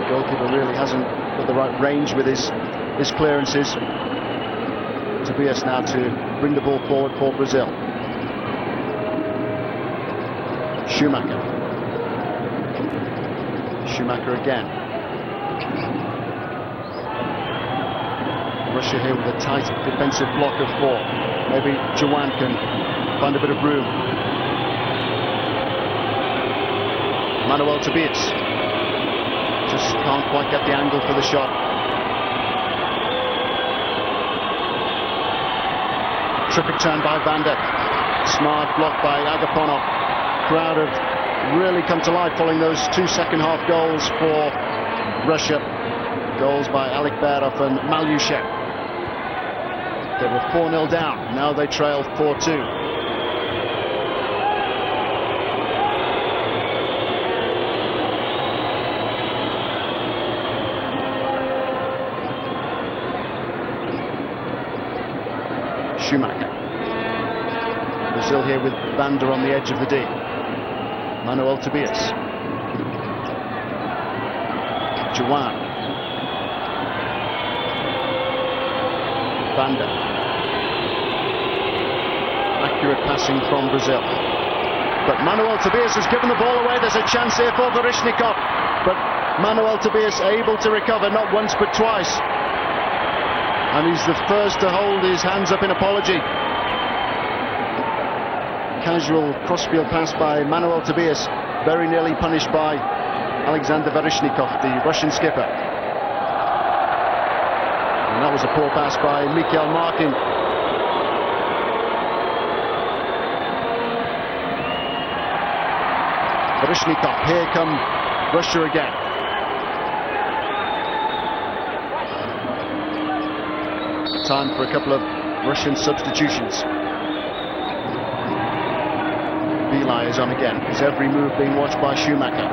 The goalkeeper really hasn't got the right range with his clearances. Tobias now to bring the ball forward for Brazil. SCHUMACHER. SCHUMACHER again. Russia here with a tight defensive block of four. Maybe JOAN can find a bit of room. MANOEL TOBIAS just can't quite get the angle for the shot. Terrific turn by VANDER. Smart block by AGAPHONOV. Crowd have really come to life following those two second half goals for Russia. Goals by ALEKBEROV and MALYSHEV. They were 4-0 down, now they trail 4-2. SCHUMACHER. Brazil here with VANDER on the edge of the D. MANOEL TOBIAS. JOAN. VANDER. Accurate passing from Brazil. But MANOEL TOBIAS has given the ball away. There's a chance here for VERZIHNIKOV. But MANOEL TOBIAS able to recover, not once but twice. And he's the first to hold his hands up in apology. Casual crossfield pass by MANOEL TOBIAS, very nearly punished by Alexander VERZIHNIKOV, the Russian skipper. And that was a poor pass by MARKIN. VERZIHNIKOV, here come Russia again. Time for a couple of Russian substitutions. BELY is on again. Is every move being watched by SCHUMACHER?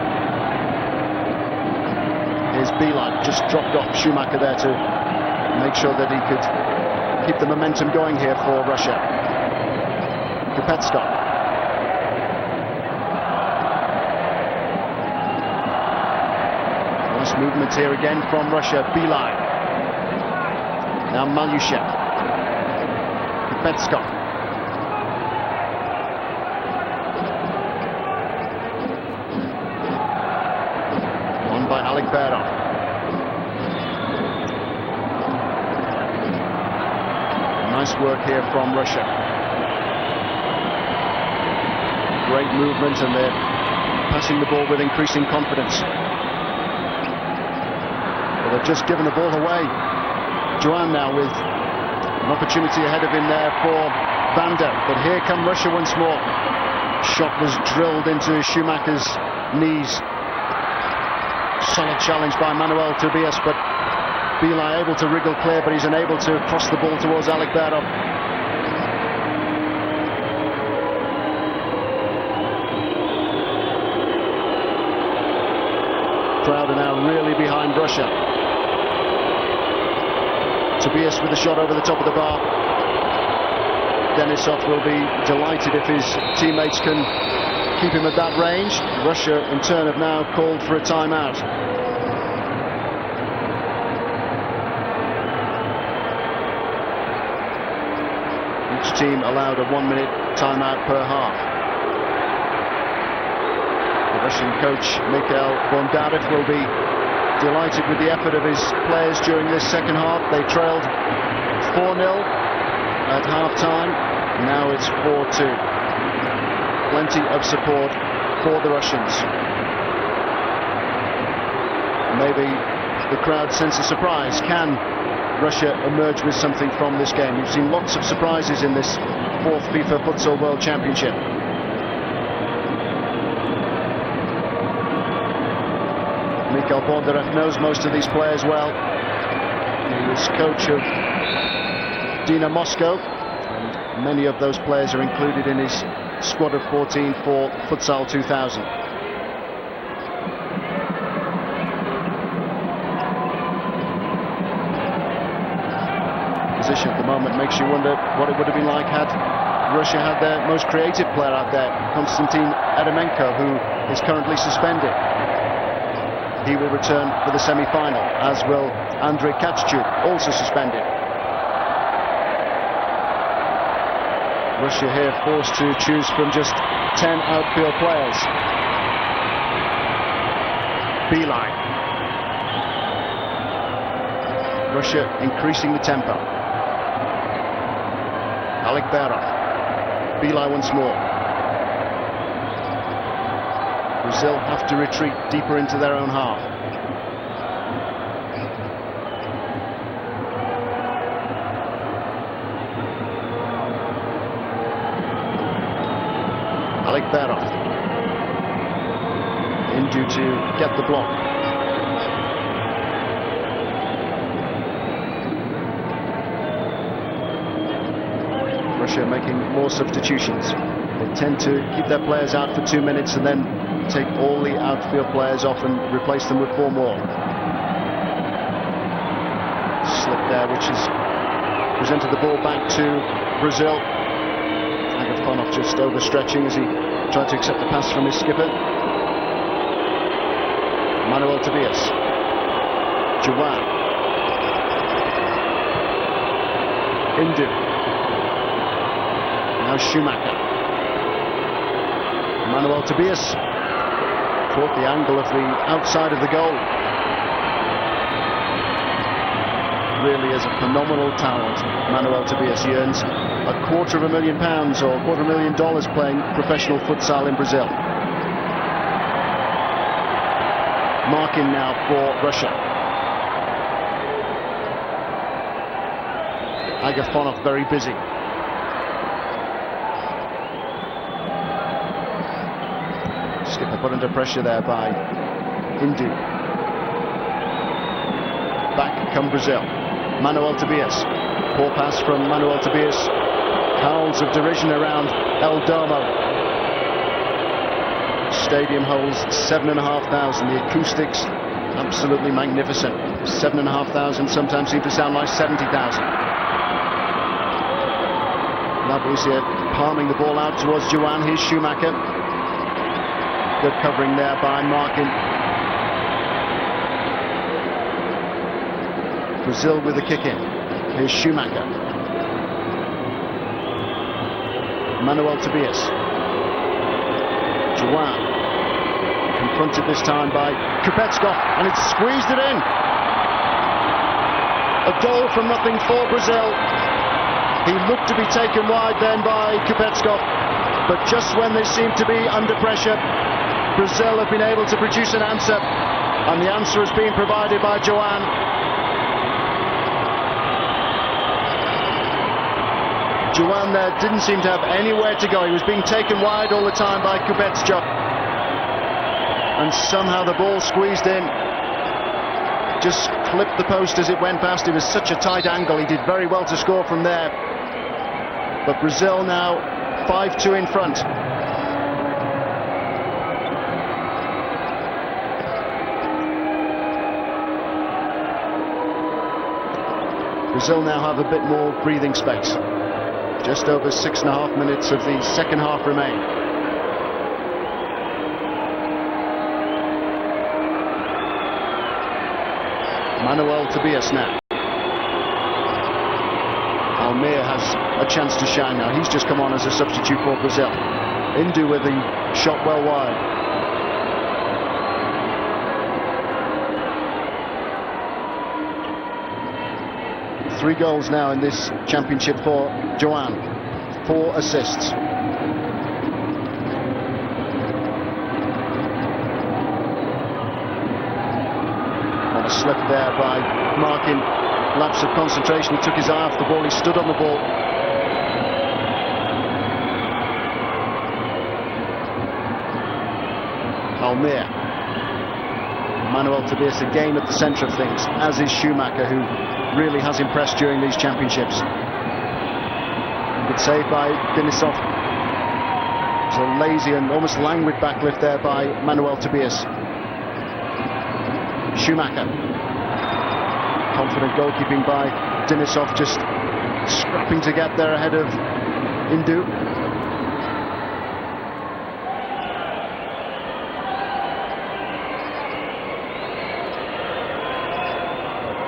Here's BELY, just dropped off SCHUMACHER there to make sure that he could keep the momentum going here for Russia. KUPTERSKOV. Nice movement here again from Russia. BELY. Now MALYSHEV. KUPTERSKOV. Nice work here from Russia. Great movement, and they're passing the ball with increasing confidence. Well, they've just given the ball away. JOAN now with an opportunity ahead of him there for VANDER, but here come Russia once more. Shot was drilled into Schumacher's knees. Solid challenge by MANOEL TOBIAS, but BELY able to wriggle clear, but he's unable to cross the ball towards ALEKBEROV. Crowd are now really behind Russia. TOBIAS with a shot over the top of the bar. DENISOV will be delighted if his teammates can keep him at that range. Russia in turn have now called for a timeout. Each team allowed a 1-minute timeout per half. The Russian coach Mikhail Bondarev will be delighted with the effort of his players during this second half. They trailed 4-0 at half-time. Now it's 4-2. Plenty of support for the Russians. Maybe the crowd sense a surprise. Can Russia emerge with something from this game? We've seen lots of surprises in this 4th FIFA Futsal World Championship. Mikhail Bondarev knows most of these players well. He was coach of Dina Moscow, and many of those players are included in his squad of 14 for Futsal 2000. Position at the moment makes you wonder what it would have been like had Russia had their most creative player out there, Konstantin Eremenko, who is currently suspended. He will return for the semi-final, as will Andrei Kachchuk, also suspended. Russia here forced to choose from just 10 outfield players. BELY. Russia increasing the tempo. ALEKBEROV. BELY once more. Brazil have to retreat deeper into their own half. ALEKBEROV. INDIO to get the block. Russia making more substitutions. They tend to keep their players out for 2 minutes and then take all the outfield players off and replace them with 4 more. Slip there, which has presented the ball back to Brazil. AGAPHONOV just overstretching as he tried to accept the pass from his skipper. MANOEL TOBIAS. JOAN. INDIO. Now Schumacher. MANOEL TOBIAS caught the angle of the outside of the goal. Really is a phenomenal talent, MANOEL TOBIAS. He earns £250,000 or $250,000 playing professional futsal in Brazil. MARKIN now for Russia. AGAPHONOV very busy. Skipper put under pressure there by INDIO. Back come Brazil. MANOEL TOBIAS. Poor pass from MANOEL TOBIAS. Howls of derision around El Domo. Stadium holds 7,500. The acoustics absolutely magnificent. 7,500 sometimes seem to sound like 70,000. LAVOISIER palming the ball out towards JOAN. Here's Schumacher. Good covering there by MARKIN. Brazil with the kick in. Here's Schumacher. MANOEL TOBIAS. JOAN. Confronted this time by KUPTERSKOV, and it's squeezed it in. A goal from nothing for Brazil. He looked to be taken wide then by KUPTERSKOV, but just when they seemed to be under pressure, Brazil have been able to produce an answer, and the answer has been provided by JOAN. JOAN there didn't seem to have anywhere to go. He was being taken wide all the time by KUPTERSKOV, and somehow the ball squeezed in, just clipped the post as it went past. It was such a tight angle. He did very well to score from there. But Brazil now 5-2 in front. Brazil now have a bit more breathing space. Just over 6.5 minutes of the second half remain. MANOEL TOBIAS now. ALMIR has a chance to shine now. He's just come on as a substitute for Brazil. INDIO with the shot well wide. Three goals now in this championship for JOAN. 4 assists. A slip there by MARKIN. Lapse of concentration. He took his eye off the ball. He stood on the ball. ALMIR. MANOEL TOBIAS again at the centre of things, as is SCHUMACHER, who really has impressed during these championships. Good save by DENISOV. It's a lazy and almost languid backlift there by MANOEL TOBIAS. SCHUMACHER. Confident goalkeeping by DENISOV, just scrapping to get there ahead of INDIO.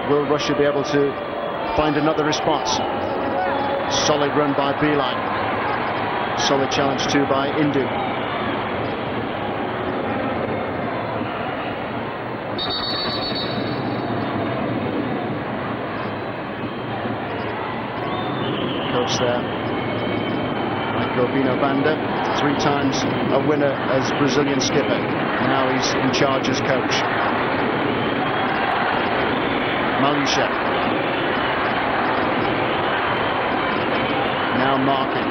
Will Russia be able to find another response? Solid run by BELY. Solid challenge too by INDIO. There, VANDER, 3 times a winner as Brazilian skipper. Now he's in charge as coach. MALYSHEV. Now MARKIN.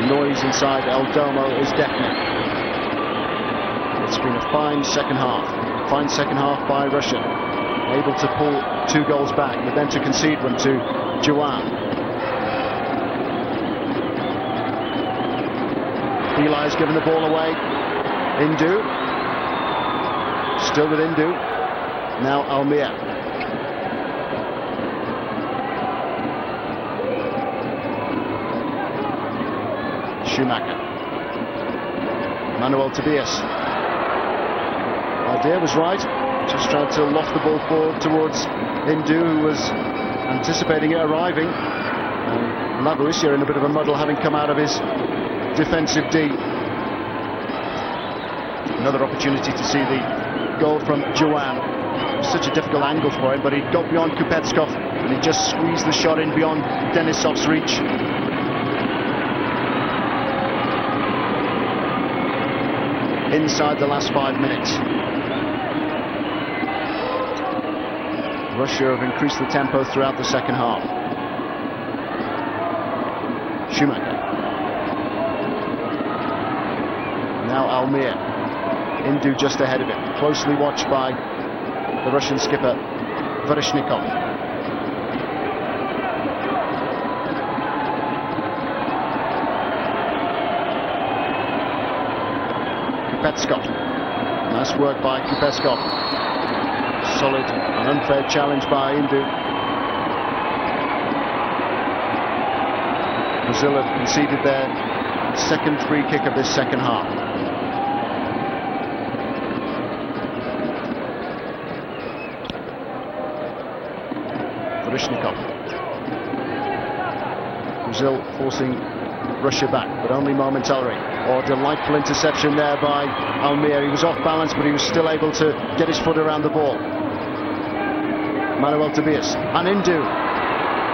The noise inside Domo is deafening. It's been a fine second half. Fine second half by Russia. Able to pull 2 goals back, but then to concede one to JOAN. BELY has given the ball away. INDIO. Still with INDIO. Now ALMIR. SCHUMACHER. MANOEL TOBIAS. Idea was right. Just tried to loft the ball forward towards INDIO, who was anticipating it arriving. LAVOISIER in a bit of a muddle, having come out of his defensive D. Another opportunity to see the goal from JOAN. Such a difficult angle for him, but he got beyond KUPTERSKOV and he just squeezed the shot in beyond DENISOV's reach. Inside the last 5 minutes. Russia have increased the tempo throughout the second half. SCHUMACHER. Now ALMIR. INDIO just ahead of it, closely watched by the Russian skipper VERZIHNIKOV. KUPTERSKOV. Nice work by KUPTERSKOV. Solid and unfair challenge by INDIO. Brazil have conceded their second free kick of this second half. VERZIHNIKOV. Brazil forcing Russia back, but only momentarily. Oh, delightful interception there by ALMIR. He was off balance, but he was still able to get his foot around the ball. MANOEL TOBIAS and INDIO.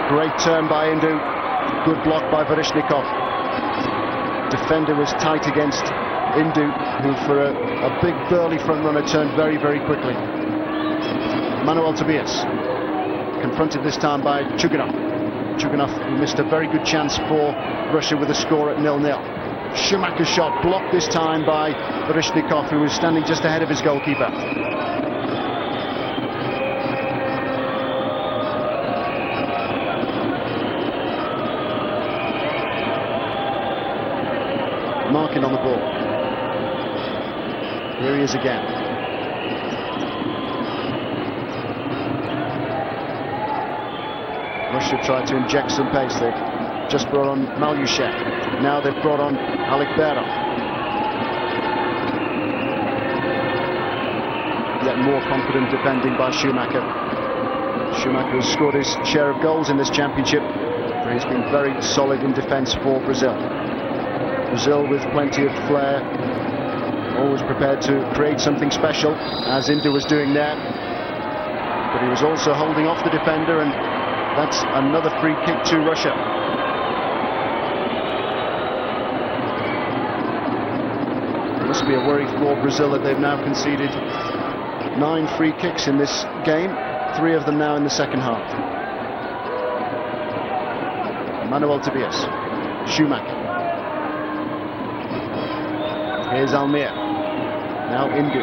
Great turn by INDIO. Good block by VERZIHNIKOV. Defender was tight against INDIO, who for a big burly front runner turned very, very quickly. MANOEL TOBIAS, confronted this time by CHUGUNOV. CHUGUNOV, who missed a very good chance for Russia with a score at 0-0. SCHUMACHER's shot blocked this time by VERZIHNIKOV, who was standing just ahead of his goalkeeper. MARKIN on the ball. Here he is again. Russia tried to inject some pace. They've just brought on MALYSHEV. Now they've brought on ALEKBEROV. Yet more confident defending by Schumacher. Schumacher has scored his share of goals in this championship, but he's been very solid in defence for Brazil. Brazil with plenty of flair, always prepared to create something special, as INDIO was doing there. But he was also holding off the defender, and that's another free kick to Russia. It must be a worry for Brazil that they've now conceded 9 free kicks in this game, 3 of them now in the second half. MANOEL TOBIAS, Schumacher. Here's ALMIR. Now INDIO.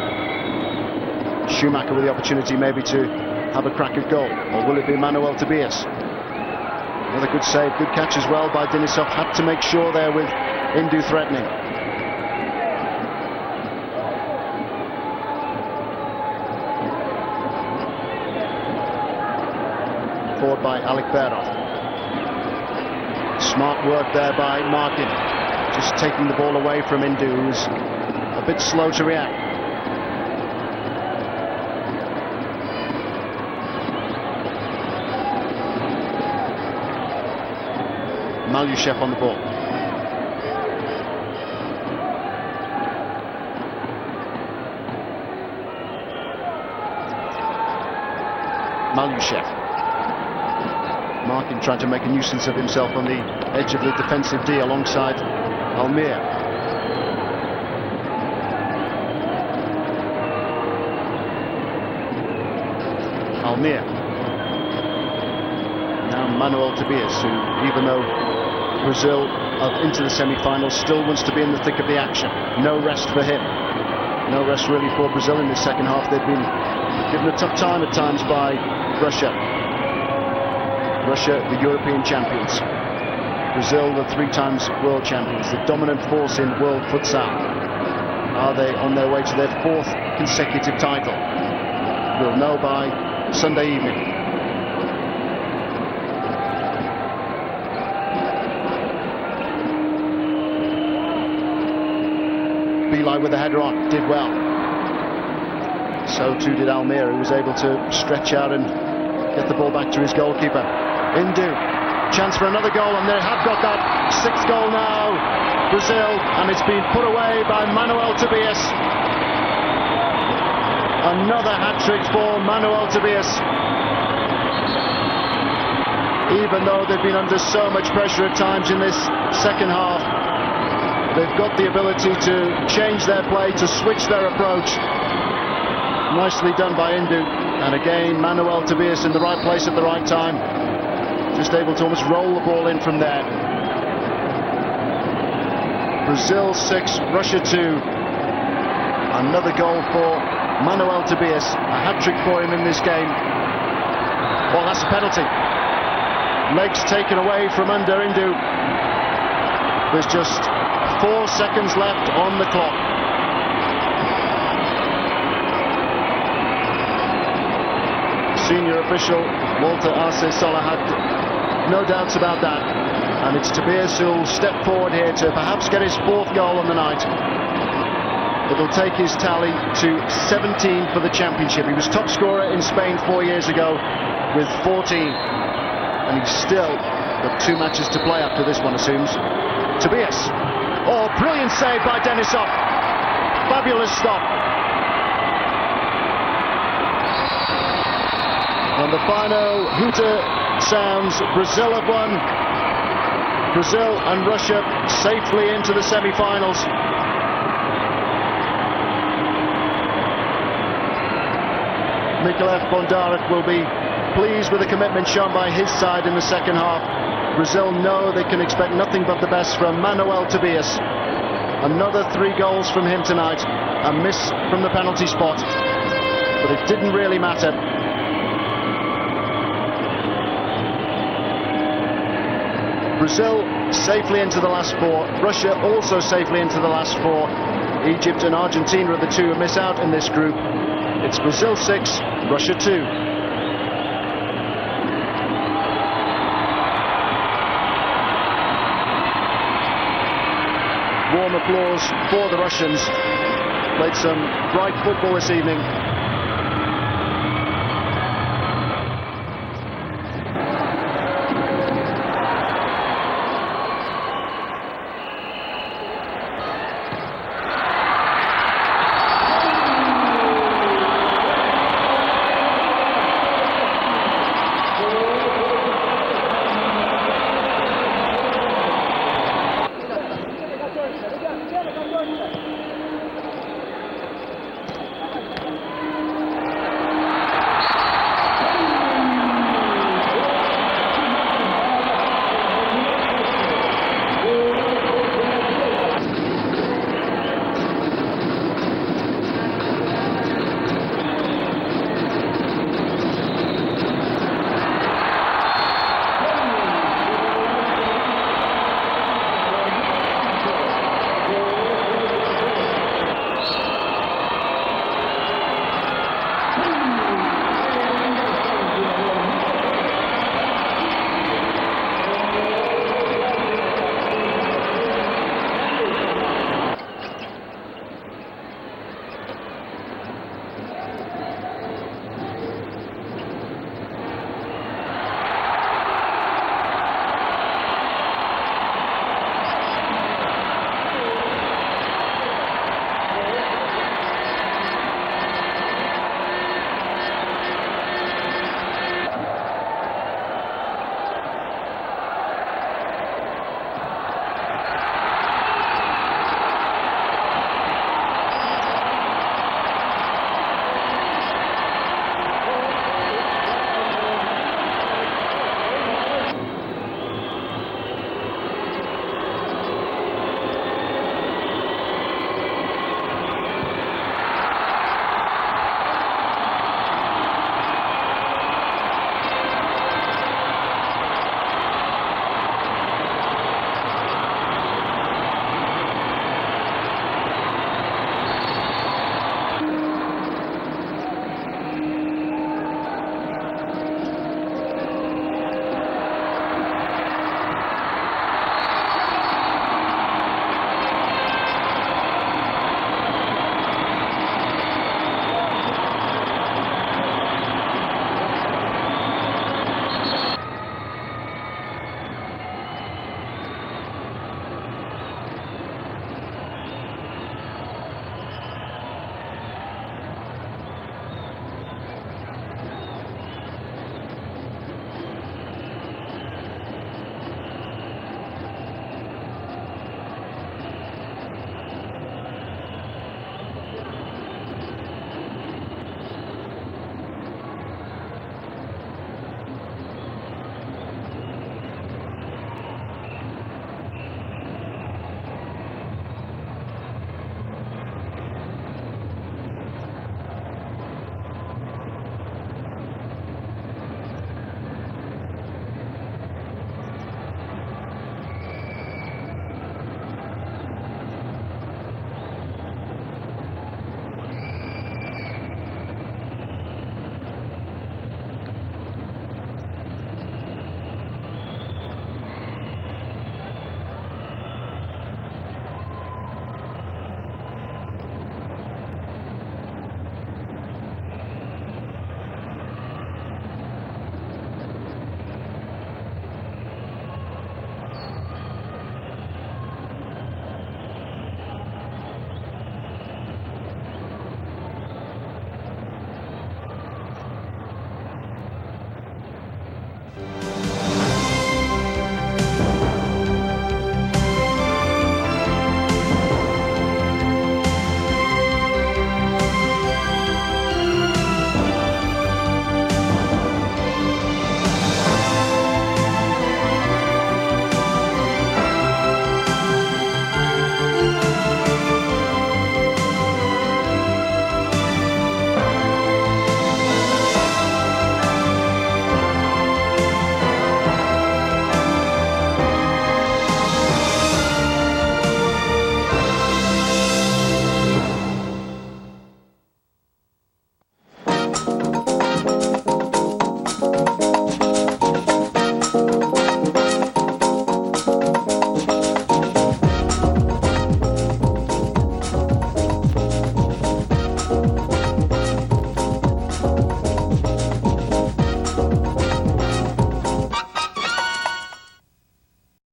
Schumacher with the opportunity maybe to have a crack at goal. Or will it be MANOEL TOBIAS? Another good save, good catch as well by DENISOV. Had to make sure there with INDIO threatening. Forward by ALEKBEROV. Smart work there by MARKIN. Just taking the ball away from INDIO, who's a bit slow to react. MALYSHEV on the ball. MALYSHEV. MARKIN trying to make a nuisance of himself on the edge of the defensive D alongside ALMIR. ALMIR. Now MANOEL TOBIAS, who, even though Brazil are into the semi-finals, still wants to be in the thick of the action. No rest for him. No rest really for Brazil in this second half. They've been given a tough time at times by Russia. Russia, the European champions. Brazil, the 3 times world champions, the dominant force in world futsal. Are they on their way to their 4th consecutive title? We'll know by Sunday evening. BELY with the header on, did well. So too did ALMIR, who was able to stretch out and get the ball back to his goalkeeper. INDIO, chance for another goal, and they have got that 6th goal now, Brazil, and it's been put away by MANOEL TOBIAS. Another hat-trick for MANOEL TOBIAS. Even though they've been under so much pressure at times in this second half, they've got the ability to change their play, to switch their approach. Nicely done by INDIO, and again MANOEL TOBIAS in the right place at the right time. Just able to almost roll the ball in from there. Brazil 6, Russia 2. Another goal for MANOEL TOBIAS. A hat-trick for him in this game. Well, that's a penalty. Legs taken away from under INDIO. There's just 4 seconds left on the clock. Senior official Walter Arce-Sola had no doubts about that, and it's Tobias who'll step forward here to perhaps get his 4th goal on the night. It'll take his tally to 17 for the championship. He was top scorer in Spain 4 years ago with 14, and he's still got 2 matches to play after this one, assumes. Tobias, oh, brilliant save by DENISOV. Fabulous stop. And the final hooter sounds. Brazil have won. Brazil and Russia safely into the semi-finals. Mikhail Bondarev will be pleased with the commitment shown by his side in the second half. Brazil know they can expect nothing but the best from MANOEL TOBIAS. Another 3 goals from him tonight. A miss from the penalty spot, but it didn't really matter. Brazil safely into the last 4. Russia also safely into the last 4. Egypt and Argentina are the 2 who miss out in this group. It's Brazil 6, Russia 2. Warm applause for the Russians. Played some bright football this evening.